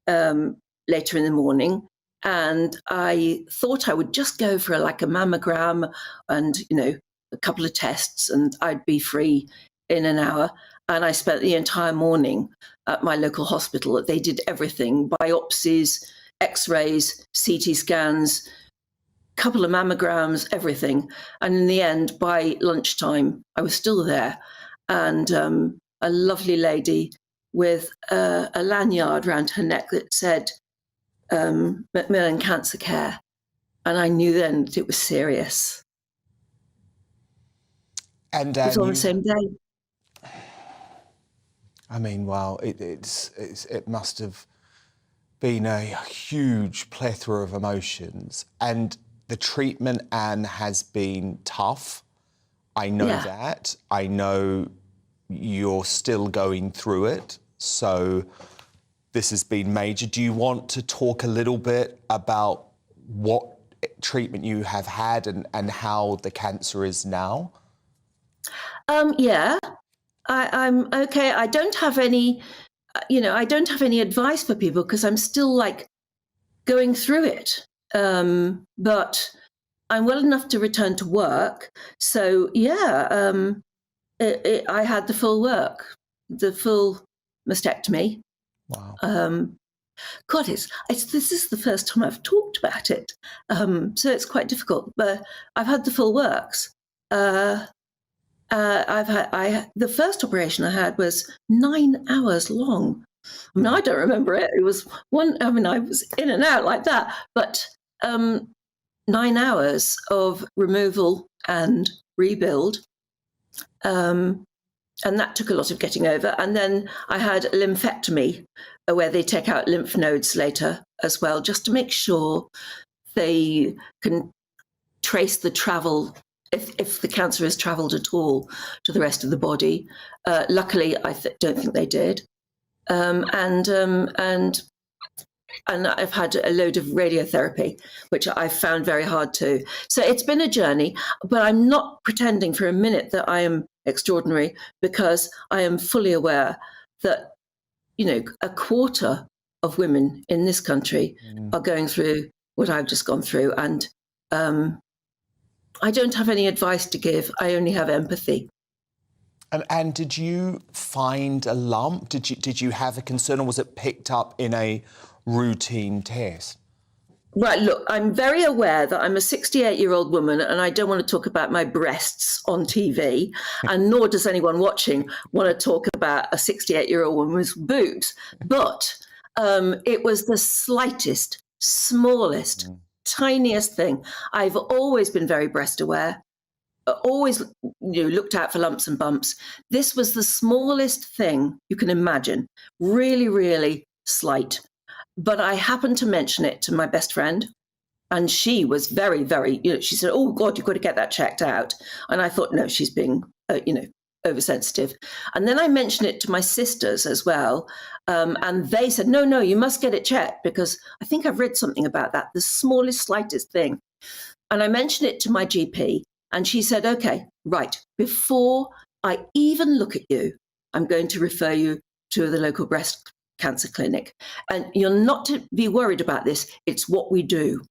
later in the morning. And I thought I would just go for a mammogram and, you know, a couple of tests, and I'd be free in an hour. And I spent the entire morning at my local hospital. They did everything: biopsies, x-rays, CT scans, couple of mammograms, everything. And in the end, by lunchtime, I was still there. And a lovely lady with a lanyard around her neck that said Macmillan Cancer Care. And I knew then that it was serious. And it was on the same day. I mean, well, it must have been a huge plethora of emotions. And the treatment, Anne, has been tough. I know that. I know you're still going through it. So this has been major. Do you want to talk a little bit about what treatment you have had and how the cancer is now? Yeah. I'm okay. I don't have any, I don't have any advice for people because I'm still going through it. But I'm well enough to return to work. So yeah, I had the full work, the full mastectomy. Wow. God, this is the first time I've talked about it. So it's quite difficult, but I've had the full works. The first operation I had was 9 hours long. I mean, I don't remember it. It was I was in and out like that, but 9 hours of removal and rebuild. And that took a lot of getting over. And then I had a lymphectomy where they take out lymph nodes later as well, just to make sure they can trace the travel, if the cancer has travelled at all, to the rest of the body. Luckily, I don't think they did. And I've had a load of radiotherapy, which I found very hard too. So it's been a journey, but I'm not pretending for a minute that I am extraordinary, because I am fully aware that, a quarter of women in this country are going through what I've just gone through. And I don't have any advice to give. I only have empathy. And did you find a lump? Did you have a concern, or was it picked up in a routine test? Right, look, I'm very aware that I'm a 68-year-old woman and I don't want to talk about my breasts on TV, and nor does anyone watching want to talk about a 68-year-old woman's boobs. But it was the slightest, smallest, tiniest thing. I've always been very breast aware, always looked out for lumps and bumps. This was the smallest thing you can imagine, really, really slight. But I happened to mention it to my best friend, and she was very, very, she said, "Oh God, you've got to get that checked out." And I thought, no, she's being, oversensitive. And then I mentioned it to my sisters as well. And they said, no, you must get it checked, because I think I've read something about that, the smallest, slightest thing. And I mentioned it to my GP, and she said, "Okay, right, before I even look at you, I'm going to refer you to the local breast cancer clinic. And you're not to be worried about this. It's what we do."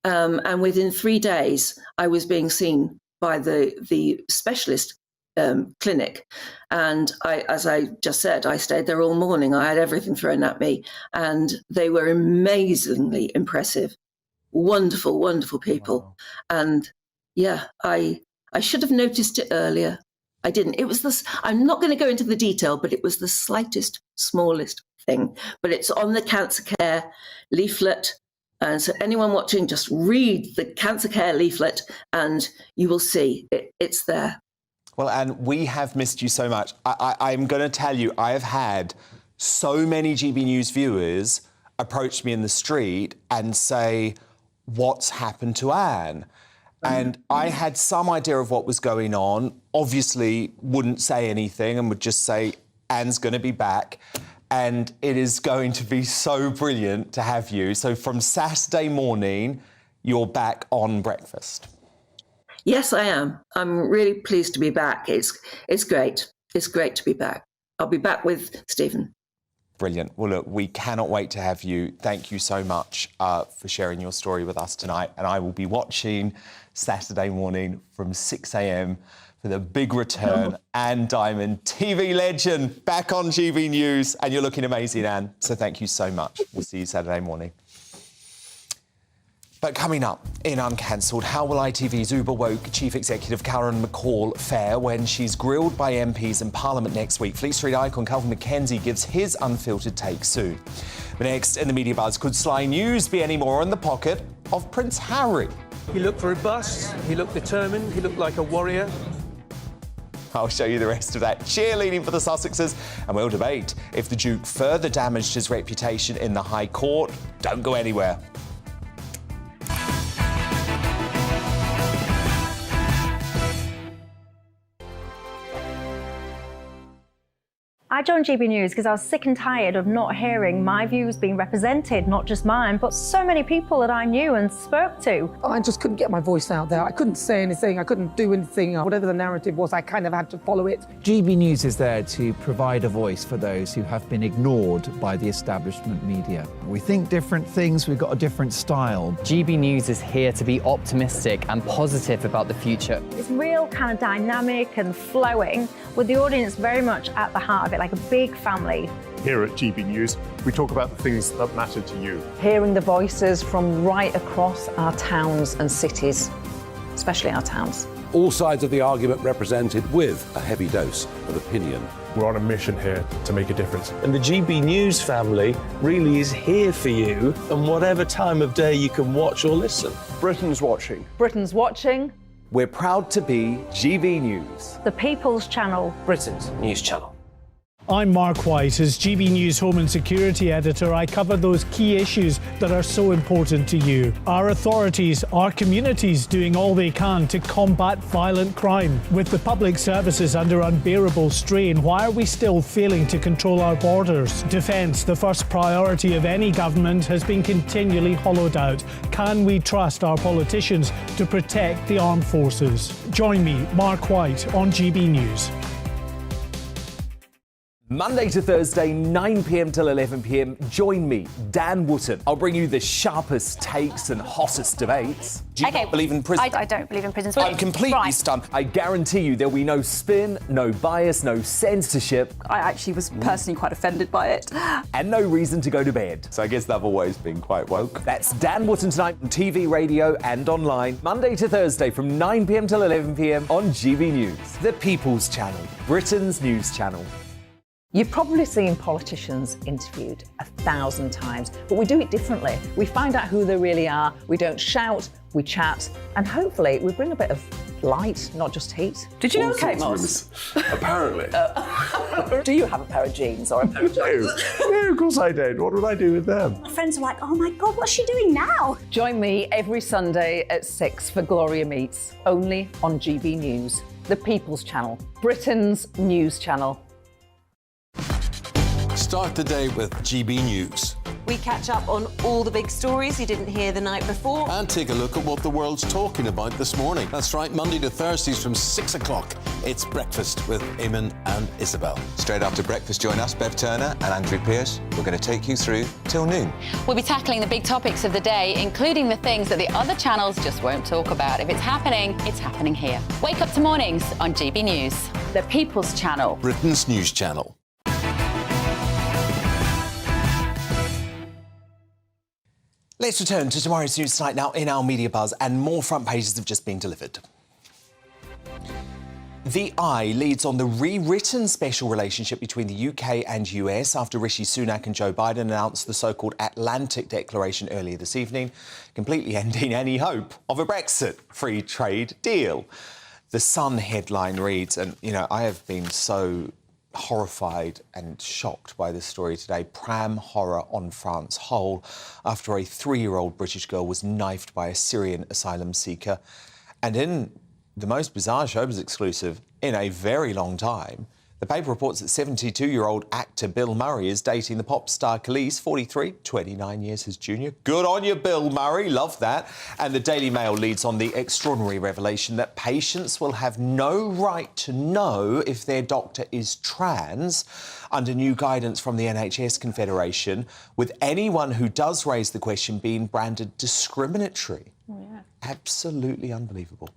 And within 3 days, I was being seen by the specialist clinic. And as I just said, I stayed there all morning. I had everything thrown at me, and they were amazingly impressive. Wonderful, wonderful people. Wow. And yeah, I should have noticed it earlier. I didn't. It was this, I'm not going to go into the detail, but it was the slightest, smallest thing. But it's on the cancer care leaflet. And so anyone watching, just read the cancer care leaflet and you will see it's there. Well, Anne, we have missed you so much. I'm going to tell you, I have had so many GB News viewers approach me in the street and say, "What's happened to Anne?" And I had some idea of what was going on, obviously wouldn't say anything and would just say, "Anne's going to be back." And it is going to be so brilliant to have you. So from Saturday morning, you're back on breakfast. Yes, I am. I'm really pleased to be back. It's great. It's great to be back. I'll be back with Stephen. Brilliant. Well, look, we cannot wait to have you. Thank you so much for sharing your story with us tonight. And I will be watching Saturday morning from 6 a.m. for the big return. Anne Diamond, TV legend, back on GB News. And you're looking amazing, Anne. So thank you so much. We'll see you Saturday morning. But coming up in Uncancelled, how will ITV's uber-woke Chief Executive Karen McCall fare when she's grilled by MPs in Parliament next week? Fleet Street icon Kelvin McKenzie gives his unfiltered take soon. But next in the media buzz, could Sly News be any more in the pocket of Prince Harry? He looked robust, he looked determined, he looked like a warrior. I'll show you the rest of that. Cheerleading for the Sussexes, and we'll debate if the Duke further damaged his reputation in the High Court. Don't go anywhere. I joined GB News because I was sick and tired of not hearing my views being represented, not just mine, but so many people that I knew and spoke to. I just couldn't get my voice out there. I couldn't say anything. I couldn't do anything. Whatever the narrative was, I kind of had to follow it. GB News is there to provide a voice for those who have been ignored by the establishment media. We think different things. We've got a different style. GB News is here to be optimistic and positive about the future. It's real kind of dynamic and flowing, with the audience very much at the heart of it, like a big family. Here at GB News, we talk about the things that matter to you. Hearing the voices from right across our towns and cities, especially our towns. All sides of the argument represented with a heavy dose of opinion. We're on a mission here to make a difference. And the GB News family really is here for you, and whatever time of day you can watch or listen. Britain's watching. Britain's watching. We're proud to be GB News, The People's Channel, Britain's news channel. I'm Mark White. As GB News Home and Security Editor, I cover those key issues that are so important to you. Our authorities, our communities doing all they can to combat violent crime. With the public services under unbearable strain, why are we still failing to control our borders? Defence, the first priority of any government, has been continually hollowed out. Can we trust our politicians to protect the armed forces? Join me, Mark White, on GB News. Monday to Thursday, 9 p.m. till 11 p.m. Join me, Dan Wootton. I'll bring you the sharpest takes and hottest debates. Do you not believe in prison? I don't believe in prisons. I'm completely Right. stunned. I guarantee you there'll be no spin, no bias, no censorship. I actually was personally quite offended by it. And no reason to go to bed. So I guess they've always been quite woke. That's Dan Wootton tonight on TV, radio and online. Monday to Thursday from 9 p.m. till 11 p.m. on GB News. The People's Channel, Britain's news channel. You've probably seen politicians interviewed 1,000 times, but we do it differently. We find out who they really are, we don't shout, we chat, and hopefully we bring a bit of light, not just heat. Did you know Kate Moss? Apparently. Do you have a pair of jeans or a pair of jeans? No, of course I don't. What would I do with them? My friends are like, oh my God, what's she doing now? Join me every Sunday at 6 for Gloria Meets, only on GB News, the People's Channel, Britain's news channel. Start the day with GB News. We catch up on all the big stories you didn't hear the night before. And take a look at what the world's talking about this morning. That's right, Monday to Thursdays from 6 o'clock. It's Breakfast with Eamon and Isabel. Straight after breakfast, join us, Bev Turner and Andrew Pearce. We're going to take you through till noon. We'll be tackling the big topics of the day, including the things that the other channels just won't talk about. If it's happening here. Wake up to mornings on GB News. The People's Channel. Britain's news channel. Let's return to tomorrow's news tonight now in our media buzz, and more front pages have just been delivered. The Eye leads on the rewritten special relationship between the UK and US after Rishi Sunak and Joe Biden announced the so-called Atlantic Declaration earlier this evening, completely ending any hope of a Brexit free trade deal. The Sun headline reads, and, you know, I have been so horrified and shocked by this story today. Pram horror on France Hull after a 3-year-old British girl was knifed by a Syrian asylum seeker. And in the most bizarre showbiz exclusive in a very long time, the paper reports that 72-year-old actor Bill Murray is dating the pop star Khalees, 43, 29 years his junior. Good on you, Bill Murray, love that. And the Daily Mail leads on the extraordinary revelation that patients will have no right to know if their doctor is trans under new guidance from the NHS Confederation, with anyone who does raise the question being branded discriminatory. Oh, yeah. Absolutely unbelievable.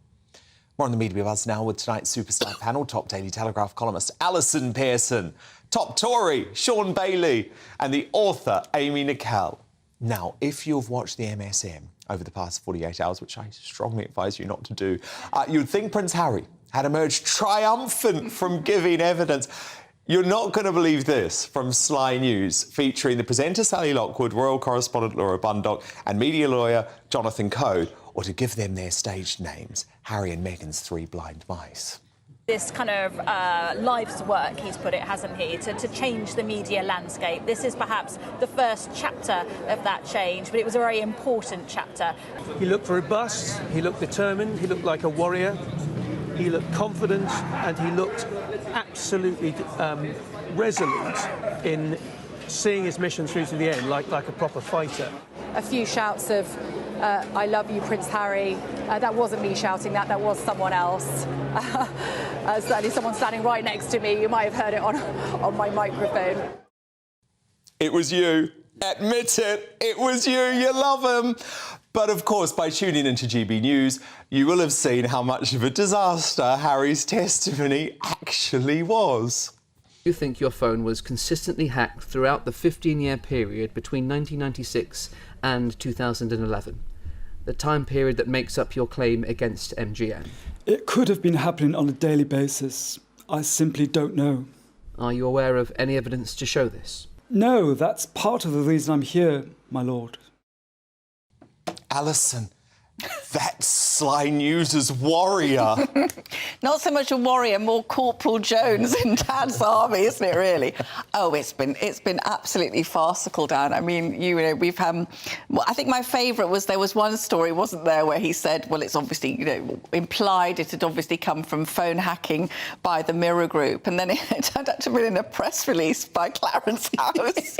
More on the Media Buzz now with tonight's superstar panel. Top Daily Telegraph columnist Alison Pearson, top Tory Sean Bailey and the author Amy Nicol. Now, if you've watched the MSM over the past 48 hours, which I strongly advise you not to do, you'd think Prince Harry had emerged triumphant from giving evidence. You're not going to believe this from Sly News, featuring the presenter Sally Lockwood, royal correspondent Laura Bundock and media lawyer Jonathan Coe, or to give them their staged names, Harry and Meghan's Three Blind Mice. This kind of life's work, he's put it, hasn't he, to change the media landscape. This is perhaps the first chapter of that change, but it was a very important chapter. He looked robust, he looked determined, he looked like a warrior, he looked confident, and he looked absolutely resolute in seeing his mission through to the end, like a proper fighter. A few shouts of I love you, Prince Harry. That wasn't me shouting that was someone else. Certainly someone standing right next to me. You might have heard it on my microphone. It was you. Admit it. It was you. You love him. But of course, by tuning into GB News, you will have seen how much of a disaster Harry's testimony actually was. You think your phone was consistently hacked throughout the 15-year period between 1996 and 2011, the time period that makes up your claim against MGM? It could have been happening on a daily basis. I simply don't know. Are you aware of any evidence to show this? No, that's part of the reason I'm here, my lord. Alison, That's Sly News' warrior. Not so much a warrior, more Corporal Jones in Dad's army, isn't it, really? Oh, it's been absolutely farcical, Dan. I mean, you know, we've well, I think my favourite was there was one story, wasn't there, where he said, well, it's obviously, you know, implied it had obviously come from phone hacking by the Mirror Group, and then it turned out to be in a press release by Clarence House.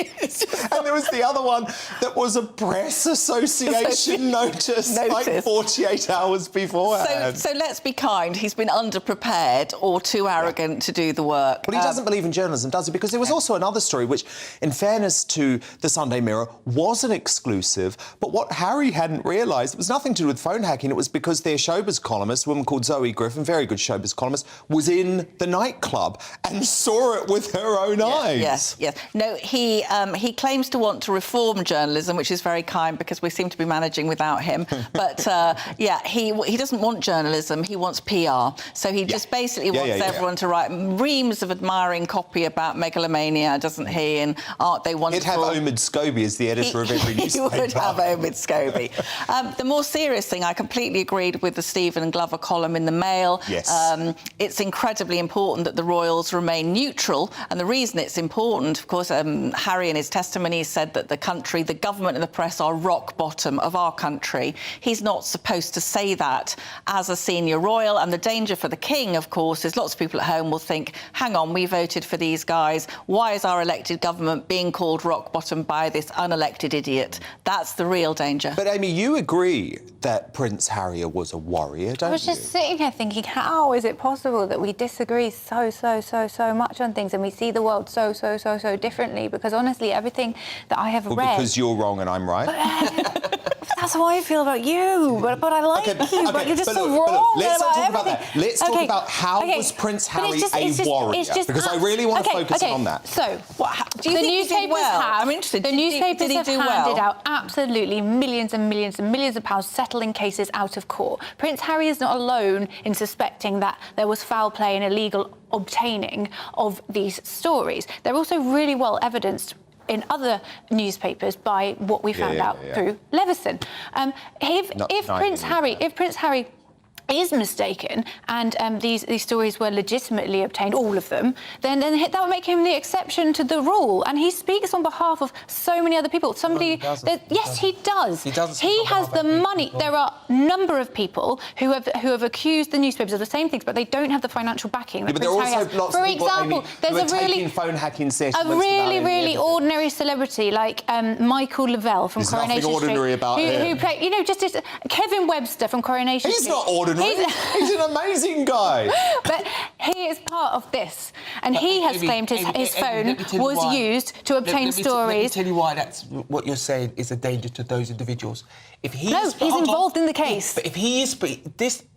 And there was the other one that was a press association notice. Like 48 hours beforehand. So let's be kind. He's been underprepared or too arrogant to do the work. But he doesn't believe in journalism, does he? Because there was also another story which, in fairness to the Sunday Mirror, was an exclusive. But what Harry hadn't realised, it was nothing to do with phone hacking. It was because their showbiz columnist, a woman called Zoe Griffin, very good showbiz columnist, was in the nightclub and saw it with her own eyes. Yes. No, he claims to want to reform journalism, which is very kind because we seem to be managing without him. But he doesn't want journalism, he wants PR. So he just basically wants everyone to write reams of admiring copy about megalomania, doesn't he? And aren't they wonderful? He'd have Omid Scobie as the editor of every newspaper. He would have Omid Scobie. The more serious thing, I completely agreed with the Stephen Glover column in the Mail. Yes. It's incredibly important that the royals remain neutral, and the reason it's important, of course, Harry in his testimony said that the country, the government and the press are rock bottom of our country. He's not supposed to say that as a senior royal, and the danger for the king, of course, is lots of people at home will think, hang on, we voted for these guys, why is our elected government being called rock bottom by this unelected idiot? That's the real danger. But Amy, you agree that Prince Harry was a warrior, don't you? I was just sitting here thinking, how is it possible that we disagree so much on things and we see the world so differently? Because honestly, everything that I have read... Because you're wrong and I'm right. That's how I feel about you, but I like you, but you're just so wrong. Let's not talk about that. Let's talk about how was Prince Harry a warrior? Because I really want to focus on that. So, do you think he did well? I'm interested. The newspapers have handed out absolutely millions and millions and millions of pounds settling cases out of court. Prince Harry is not alone in suspecting that there was foul play and illegal obtaining of these stories. They're also really well evidenced in other newspapers by what we found out through Leveson. If Prince Harry is mistaken and these stories were legitimately obtained, all of them, then that would make him the exception to the rule. And he speaks on behalf of so many other people. Yes, he does. He has the money. There are a number of people who have accused the newspapers of the same things, but they don't have the financial backing. But there are also lots of people, Amy, who are taking phone hacking settlements. A really ordinary celebrity like Michael Lavelle from Coronation Street. There's nothing ordinary about him. Who played, you know, just Kevin Webster from Coronation Street. He's not ordinary. He's an amazing guy. But he is part of this, and he has claimed his phone was used to obtain stories. Let me tell you why that's what you're saying is a danger to those individuals. If he's involved in the case. But if he is,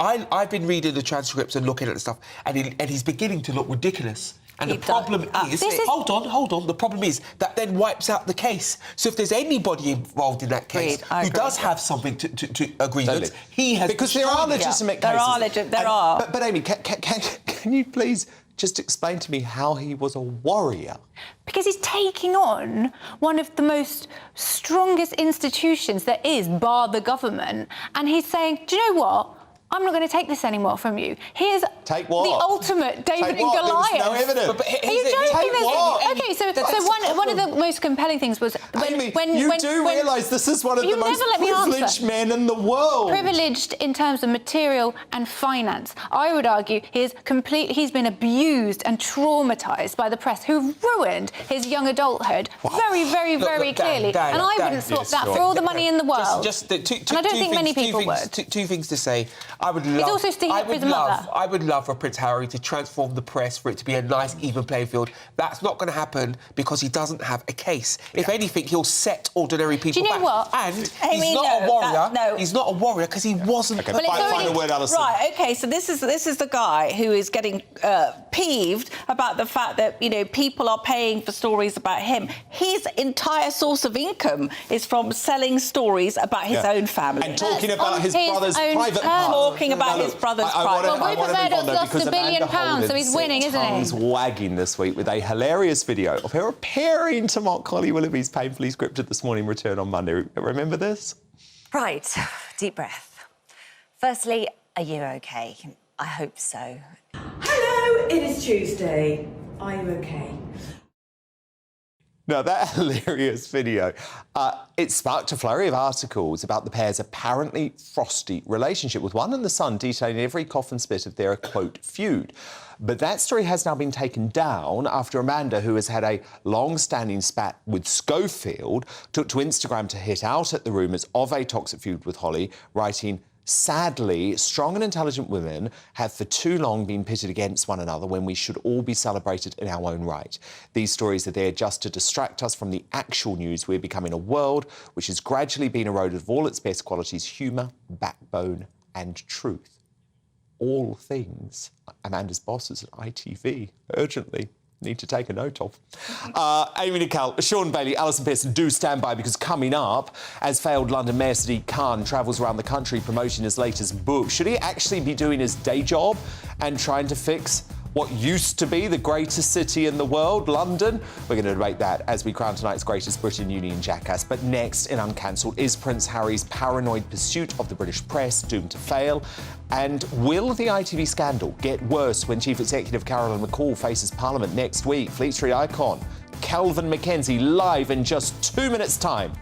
I've been reading the transcripts and looking at the stuff, and he's beginning to look ridiculous. And the problem is... Hold on. The problem is that then wipes out the case. So if there's anybody involved in that case who does have something to agree with, he has... Because there are legitimate cases. There are. But Amy, can you please just explain to me how he was a warrior? Because he's taking on one of the most strongest institutions there is, bar the government, and he's saying, do you know what? I'm not going to take this anymore from you. Here's the ultimate David and Goliath. There was no evidence. Are you joking? Okay, so one of the most compelling things was when you do realise this is one of the most privileged men in the world. Privileged in terms of material and finance. I would argue he's been abused and traumatised by the press, who ruined his young adulthood very clearly. And I wouldn't swap that for all the money in the world. And I don't think many people would. Two things to say. I would love for Prince Harry to transform the press, for it to be a nice, even playing field. That's not going to happen because he doesn't have a case. If anything, he'll set ordinary people back. Do you know what? And he's not a warrior. He's not a warrior because he wasn't. Okay, final word, Alison. Right. Okay. So this is the guy who is getting peeved about the fact that people are paying for stories about him. His entire source of income is from selling stories about his own family and talking about his brother's private part. Talking about his brother's private. Well, Rupert Murdoch's lost £1 billion, so he's winning, isn't he? Tongues wagging this week with a hilarious video of her appearing to mock Collie Willoughby's painfully scripted This Morning return on Monday. Remember this? Right, deep breath. Firstly, are you okay? I hope so. Hello, it is Tuesday. Are you okay? Now, that hilarious video, it sparked a flurry of articles about the pair's apparently frosty relationship, with One and the Sun detailing every cough and spit of their, quote, feud. But that story has now been taken down after Amanda, who has had a long-standing spat with Schofield, took to Instagram to hit out at the rumours of a toxic feud with Holly, writing, "Sadly, strong and intelligent women have for too long been pitted against one another when we should all be celebrated in our own right. These stories are there just to distract us from the actual news. We're becoming a world which has gradually been eroded of all its best qualities: humour, backbone and truth. All things Amanda's bosses at ITV urgently need to take a note of." Amy Nicole, Sean Bailey, Alison Pearson, do stand by, because coming up, as failed London Mayor Sadiq Khan travels around the country promoting his latest book, should he actually be doing his day job and trying to fix what used to be the greatest city in the world, London? We're going to debate that as we crown tonight's Greatest Britain Union jackass. But next in Uncancelled, is Prince Harry's paranoid pursuit of the British press doomed to fail? And will the ITV scandal get worse when Chief Executive Carolyn McCall faces Parliament next week? Fleet Street icon Kelvin McKenzie live in just 2 minutes' time.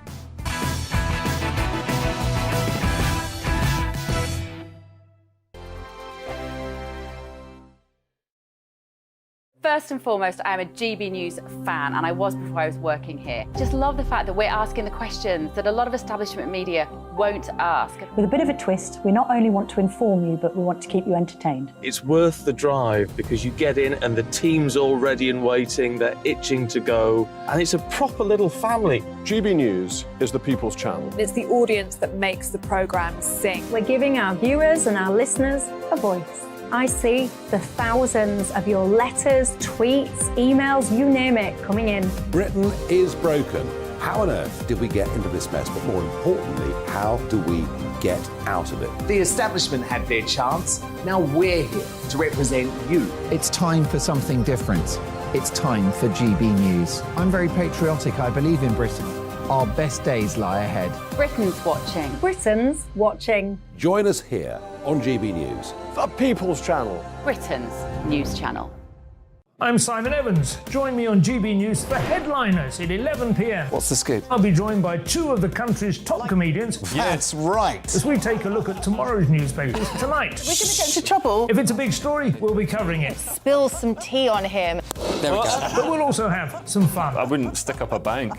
First and foremost, I am a GB News fan, and I was before I was working here. Just love the fact that we're asking the questions that a lot of establishment media won't ask. With a bit of a twist, we not only want to inform you, but we want to keep you entertained. It's worth the drive, because you get in and the team's all ready and waiting, they're itching to go, and it's a proper little family. GB News is the People's Channel. It's the audience that makes the programme sing. We're giving our viewers and our listeners a voice. I see the thousands of your letters, tweets, emails, you name it, coming in. Britain is broken. How on earth did we get into this mess? But more importantly, how do we get out of it? The establishment had their chance. Now we're here to represent you. It's time for something different. It's time for GB News. I'm very patriotic. I believe in Britain. Our best days lie ahead. Britain's watching. Britain's watching. Join us here on GB News. The People's Channel. Britain's news channel. I'm Simon Evans. Join me on GB News for Headliners at 11 p.m. What's the scoop? I'll be joined by two of the country's top comedians. That's right. As we take a look at tomorrow's newspapers tonight. We're going to get into trouble. If it's a big story, we'll be covering it. Spill some tea on him. There we go. But we'll also have some fun. I wouldn't stick up a bank.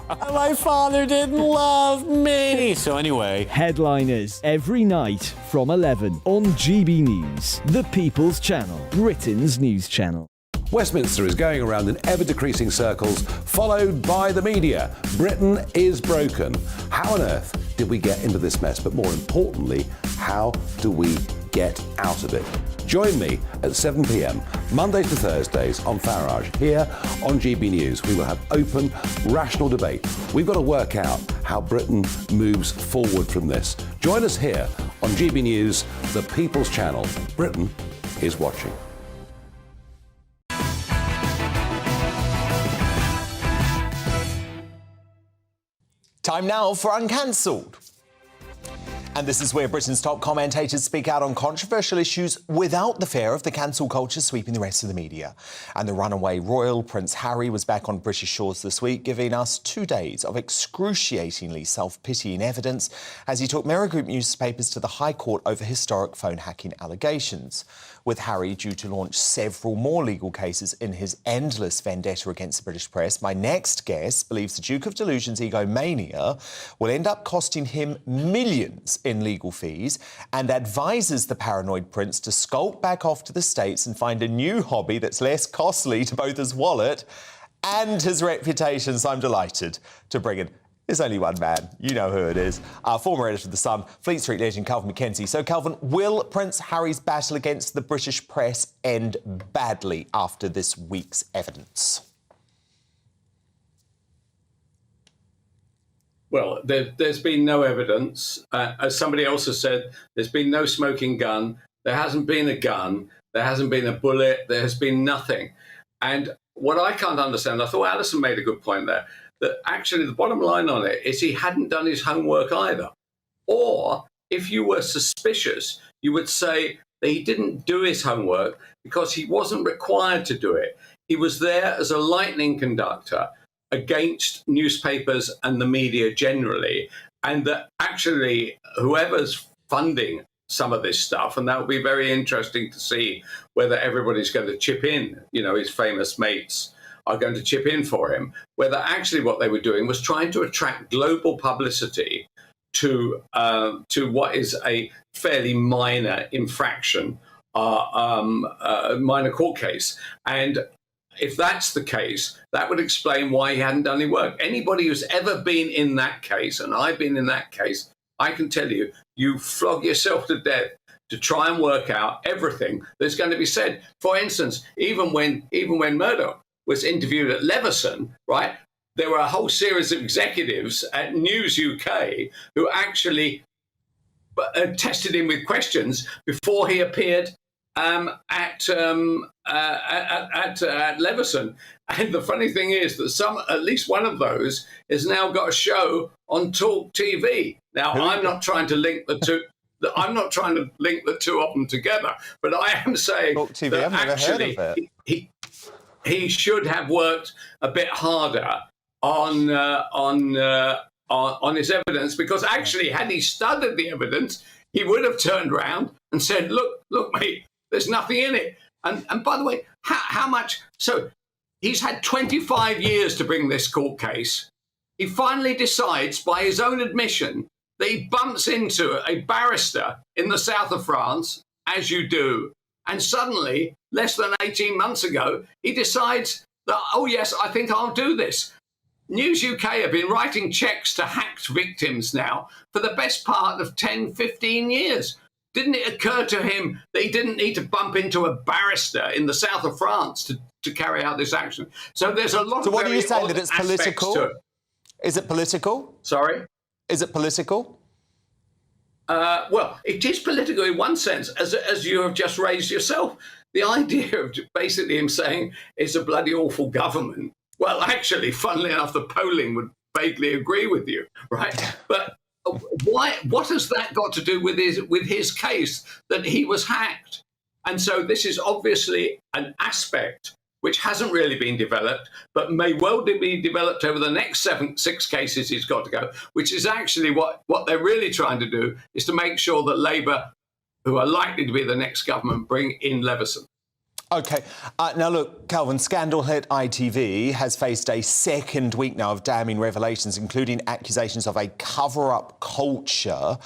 My father didn't love me. So anyway. Headliners every night from 11 on GB News, the People's Channel, Britain's news channel. Westminster is going around in ever-decreasing circles, followed by the media. Britain is broken. How on earth did we get into this mess? But more importantly, how do we get out of it? Join me at 7 p.m, Mondays to Thursdays on Farage, here on GB News. We will have open, rational debate. We've got to work out how Britain moves forward from this. Join us here on GB News, the People's Channel. Britain is watching. Time now for Uncancelled. And this is where Britain's top commentators speak out on controversial issues without the fear of the cancel culture sweeping the rest of the media. And the runaway royal, Prince Harry, was back on British shores this week, giving us 2 days of excruciatingly self-pitying evidence as he took Mirror Group newspapers to the High Court over historic phone hacking allegations. With Harry due to launch several more legal cases in his endless vendetta against the British press, my next guest believes the Duke of Delusion's egomania will end up costing him millions in legal fees, and advises the paranoid prince to skulk back off to the States and find a new hobby that's less costly to both his wallet and his reputation. So I'm delighted to bring in There's only one man. You know who it is. Our former editor of The Sun, Fleet Street legend Kelvin McKenzie. So, Kelvin, will Prince Harry's battle against the British press end badly after this week's evidence? Well, there's been no evidence. As somebody else has said, there's been no smoking gun. There hasn't been a gun. There hasn't been a bullet. There has been nothing. And what I can't understand, I thought Alison made a good point there, that actually the bottom line on it is he hadn't done his homework either. Or if you were suspicious, you would say that he didn't do his homework because he wasn't required to do it. He was there as a lightning conductor against newspapers and the media generally, and that actually whoever's funding some of this stuff, and that will be very interesting to see whether everybody's going to chip in, his famous mates are going to chip in for him, whether actually what they were doing was trying to attract global publicity to what is a fairly minor infraction, minor court case. And if that's the case, that would explain why he hadn't done any work. Anybody who's ever been in that case, and I've been in that case, I can tell you, you flog yourself to death to try and work out everything that's going to be said. For instance, even when Murdoch was interviewed at Leveson, right, there were a whole series of executives at News UK who actually tested him with questions before he appeared at Leveson. And the funny thing is that at least one of those has now got a show on Talk TV. Now, I'm not trying to link the two. I'm not trying to link the two of them together, but I am saying Talk TV, that I've never heard of actually he should have worked a bit harder on his evidence, because actually, had he studied the evidence, he would have turned around and said, "Look, mate, there's nothing in it." And by the way, how much? So he's had 25 years to bring this court case. He finally decides, by his own admission, that he bumps into a barrister in the south of France, as you do, and suddenly, less than 18 months ago, he decides that, oh yes, I think I'll do this. News UK have been writing checks to hacked victims now for the best part of 10, 15 years. Didn't it occur to him that he didn't need to bump into a barrister in the south of France to carry out this action? So there's a lot of. So what are you saying, that odd it's political? to it. Is it political? Sorry? Is it political? Well, it is political in one sense, as you have just raised yourself. The idea of basically him saying it's a bloody awful government. Well, actually, funnily enough, the polling would vaguely agree with you, right? But why? What has that got to do with his case that he was hacked? And so this is obviously an aspect which hasn't really been developed, but may well be developed over the next 6 cases he's got to go, which is actually what they're really trying to do, is to make sure that Labour, who are likely to be the next government, bring in Leveson. OK. Now, look, Kelvin, scandal hit ITV has faced a second week now of damning revelations, including accusations of a cover-up culture.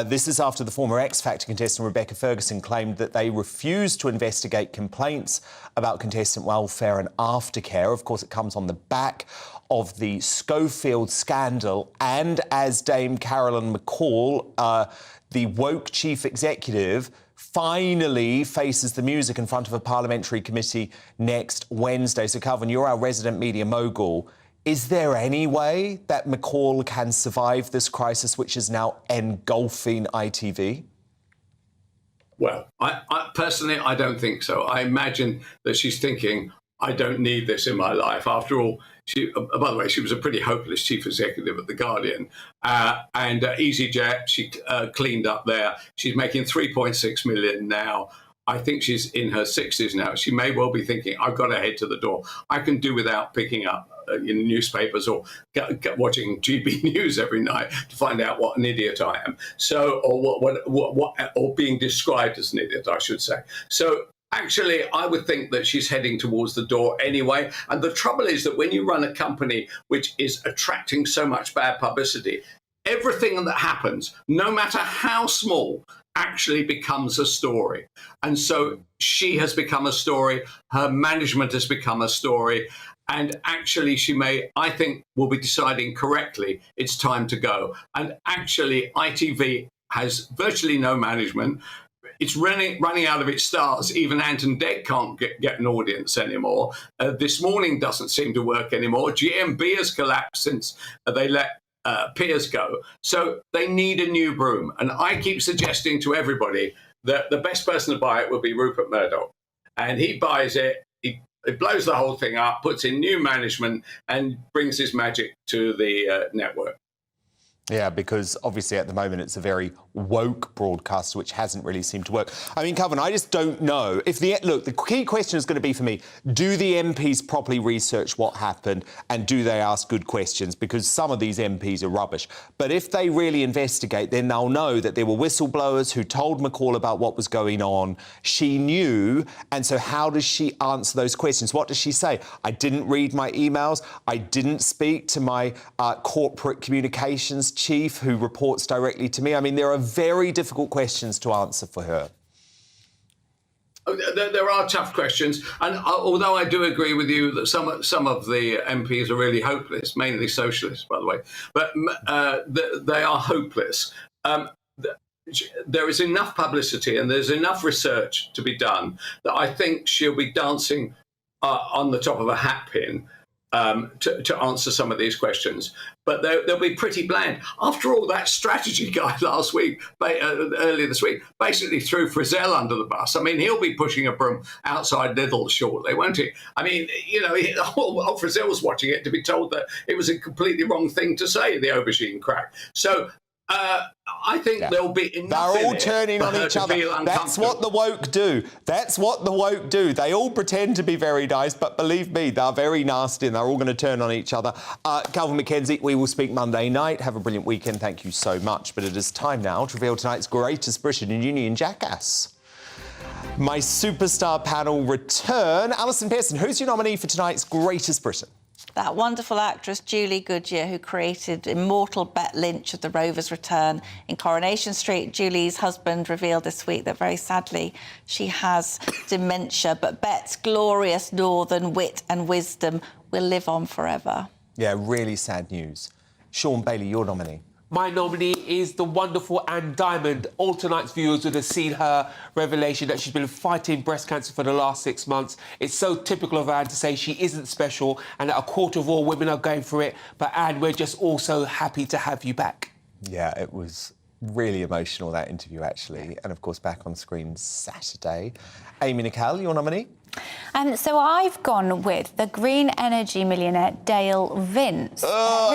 This is after the former X Factor contestant Rebecca Ferguson claimed that they refused to investigate complaints about contestant welfare and aftercare. Of course, it comes on the back of the Schofield scandal, and as Dame Carolyn McCall, the woke chief executive, finally faces the music in front of a parliamentary committee next Wednesday. So, Kelvin, you're our resident media mogul. Is there any way that McCall can survive this crisis, which is now engulfing ITV? Well, I personally, I don't think so. I imagine that she's thinking, I don't need this in my life. After all, by the way, she was a pretty hopeless chief executive at The Guardian. And EasyJet, she cleaned up there. She's making 3.6 million now. I think she's in her 60s now. She may well be thinking, I've got to head to the door. I can do without picking up newspapers or watching GB News every night to find out what an idiot I am. So, or being described as an idiot, I should say. So, actually, I would think that she's heading towards the door anyway. And the trouble is that when you run a company which is attracting so much bad publicity, everything that happens, no matter how small, actually becomes a story. And so she has become a story. Her management has become a story. And actually, she may, I think, will be deciding correctly it's time to go. And actually, ITV has virtually no management. It's running out of its stars. Even Anton Degg can't get an audience anymore. This Morning doesn't seem to work anymore. GMB has collapsed since they let Piers go. So they need a new broom. And I keep suggesting to everybody that the best person to buy it will be Rupert Murdoch. And he buys it, he blows the whole thing up, puts in new management and brings his magic to the network. Yeah, because obviously at the moment it's a very woke broadcast, which hasn't really seemed to work. I mean, Kelvin, I just don't know. The key question is going to be for me, do the MPs properly research what happened and do they ask good questions? Because some of these MPs are rubbish. But if they really investigate, then they'll know that there were whistleblowers who told McCall about what was going on. She knew, and so how does she answer those questions? What does she say? I didn't read my emails. I didn't speak to my corporate communications chief who reports directly to me. I mean, there are very difficult questions to answer for her. There are tough questions, and although I do agree with you that some of the MPs are really hopeless, mainly socialists, by the way, but they are hopeless. There is enough publicity and there's enough research to be done that I think she'll be dancing on the top of a hat pin to answer some of these questions. But they'll be pretty bland. After all, that strategy guy last week, earlier this week, basically threw Frizzell under the bus. I mean, he'll be pushing a broom outside Lidl shortly, won't he? I mean, you know, Frizzell was watching it to be told that it was a completely wrong thing to say, the aubergine crack. So I think there'll be enough. They're all turning on each other. That's what the woke do. That's what the woke do. They all pretend to be very nice, but believe me, they're very nasty and they're all going to turn on each other. Kelvin McKenzie, we will speak Monday night. Have a brilliant weekend. Thank you so much. But it is time now to reveal tonight's greatest Britain and Union jackass. My superstar panel return. Alison Pearson, who's your nominee for tonight's greatest Britain? That wonderful actress Julie Goodyear, who created immortal Bet Lynch of The Rover's Return in Coronation Street. Julie's husband revealed this week that, very sadly, she has dementia, but Bet's glorious northern wit and wisdom will live on forever. Yeah, really sad news. Sean Bailey, your nominee. My nominee is the wonderful Anne Diamond. All tonight's viewers would have seen her revelation that she's been fighting breast cancer for the last 6 months. It's so typical of Anne to say she isn't special and that a quarter of all women are going through it. But Anne, we're just all so happy to have you back. Yeah, it was really emotional, that interview, actually. And, of course, back on screen Saturday. Amy Nicole, your nominee? So I've gone with the green energy millionaire Dale Vince, who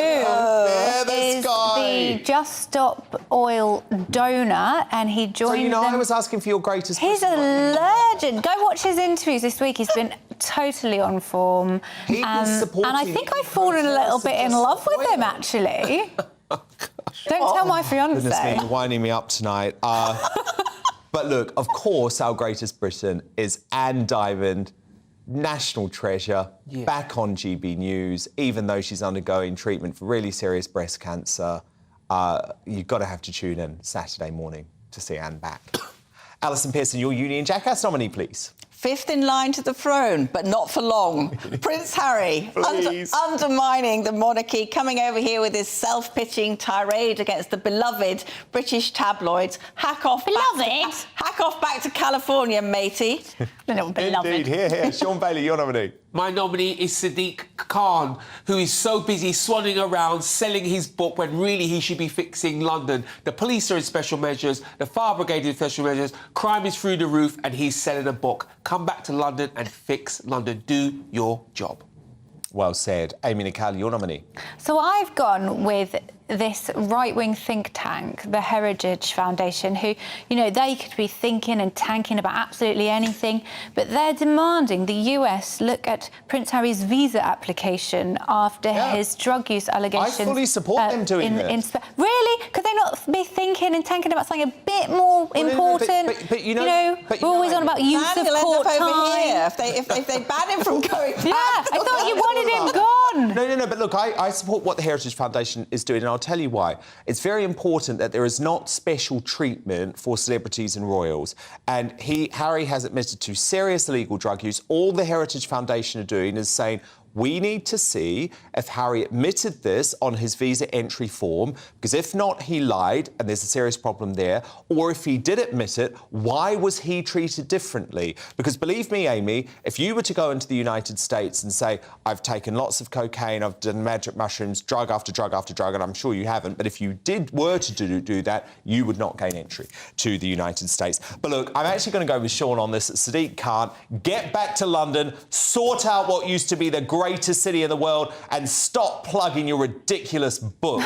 is the Just Stop Oil donor, and he joined. So you know, I was asking for your greatest. He's a legend. Go watch his interviews this week. He's been totally on form, and I think I've fallen a little bit in love with him, actually. Don't tell my fiance. Goodness me, you're winding me up tonight. But look, of course, our greatest Britain is Anne Diamond, national treasure, back on GB News, even though she's undergoing treatment for really serious breast cancer. You've got to have to tune in Saturday morning to see Anne back. Alison Pearson, your Union Jackass nominee, please. Fifth in line to the throne, but not for long. Prince Harry, undermining the monarchy, coming over here with his self-pitching tirade against the beloved British tabloids. Hack off back to California, matey. Beloved. Indeed, here. Sean Bailey, your nominee. My nominee is Sadiq Khan, who is so busy swanning around selling his book when really he should be fixing London. The police are in special measures, the fire brigade is in special measures, crime is through the roof, and he's selling a book. Come back to London and fix London. Do your job. Well said. Amy Nicole, your nominee. So I've gone with this right-wing think tank, the Heritage Foundation, who, you know, they could be thinking and tanking about absolutely anything, but they're demanding the US look at Prince Harry's visa application after his drug use allegations. I fully support them doing this. Really? Could they not be thinking and tanking about something a bit more important? But you know, we're always on about use of court time. Over here if they ban him from going back. Yeah, I thought you wanted him gone. No, but look, I support what the Heritage Foundation is doing, and I'll tell you why. It's very important that there is not special treatment for celebrities and royals. And Harry has admitted to serious illegal drug use. All the Heritage Foundation are doing is saying, we need to see if Harry admitted this on his visa entry form, because if not, he lied, and there's a serious problem there. Or if he did admit it, why was he treated differently? Because believe me, Amy, if you were to go into the United States and say, I've taken lots of cocaine, I've done magic mushrooms, drug after drug after drug, and I'm sure you haven't, but if you were to do that, you would not gain entry to the United States. But look, I'm actually going to go with Sean on this. Sadiq Khan, get back to London, sort out what used to be the greatest city in the world, and stop plugging your ridiculous book.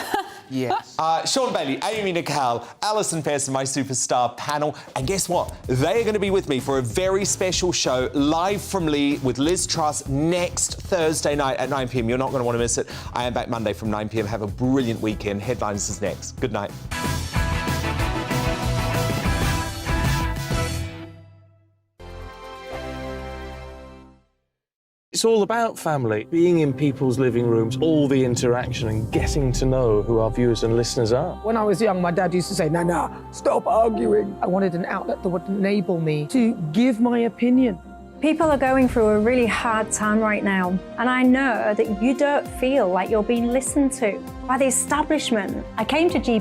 Yes. Sean Bailey, Amy Nicole, Alison Pearson, my superstar panel. And guess what? They are going to be with me for a very special show live from Lee with Liz Truss next Thursday night at 9 p.m. You're not going to want to miss it. I am back Monday from 9 p.m. Have a brilliant weekend. Headlines is next. Good night. It's all about family, being in people's living rooms, all the interaction and getting to know who our viewers and listeners are. When I was young, my dad used to say, Nana, stop arguing. I wanted an outlet that would enable me to give my opinion. People are going through a really hard time right now, and I know that you don't feel like you're being listened to by the establishment. I came to GB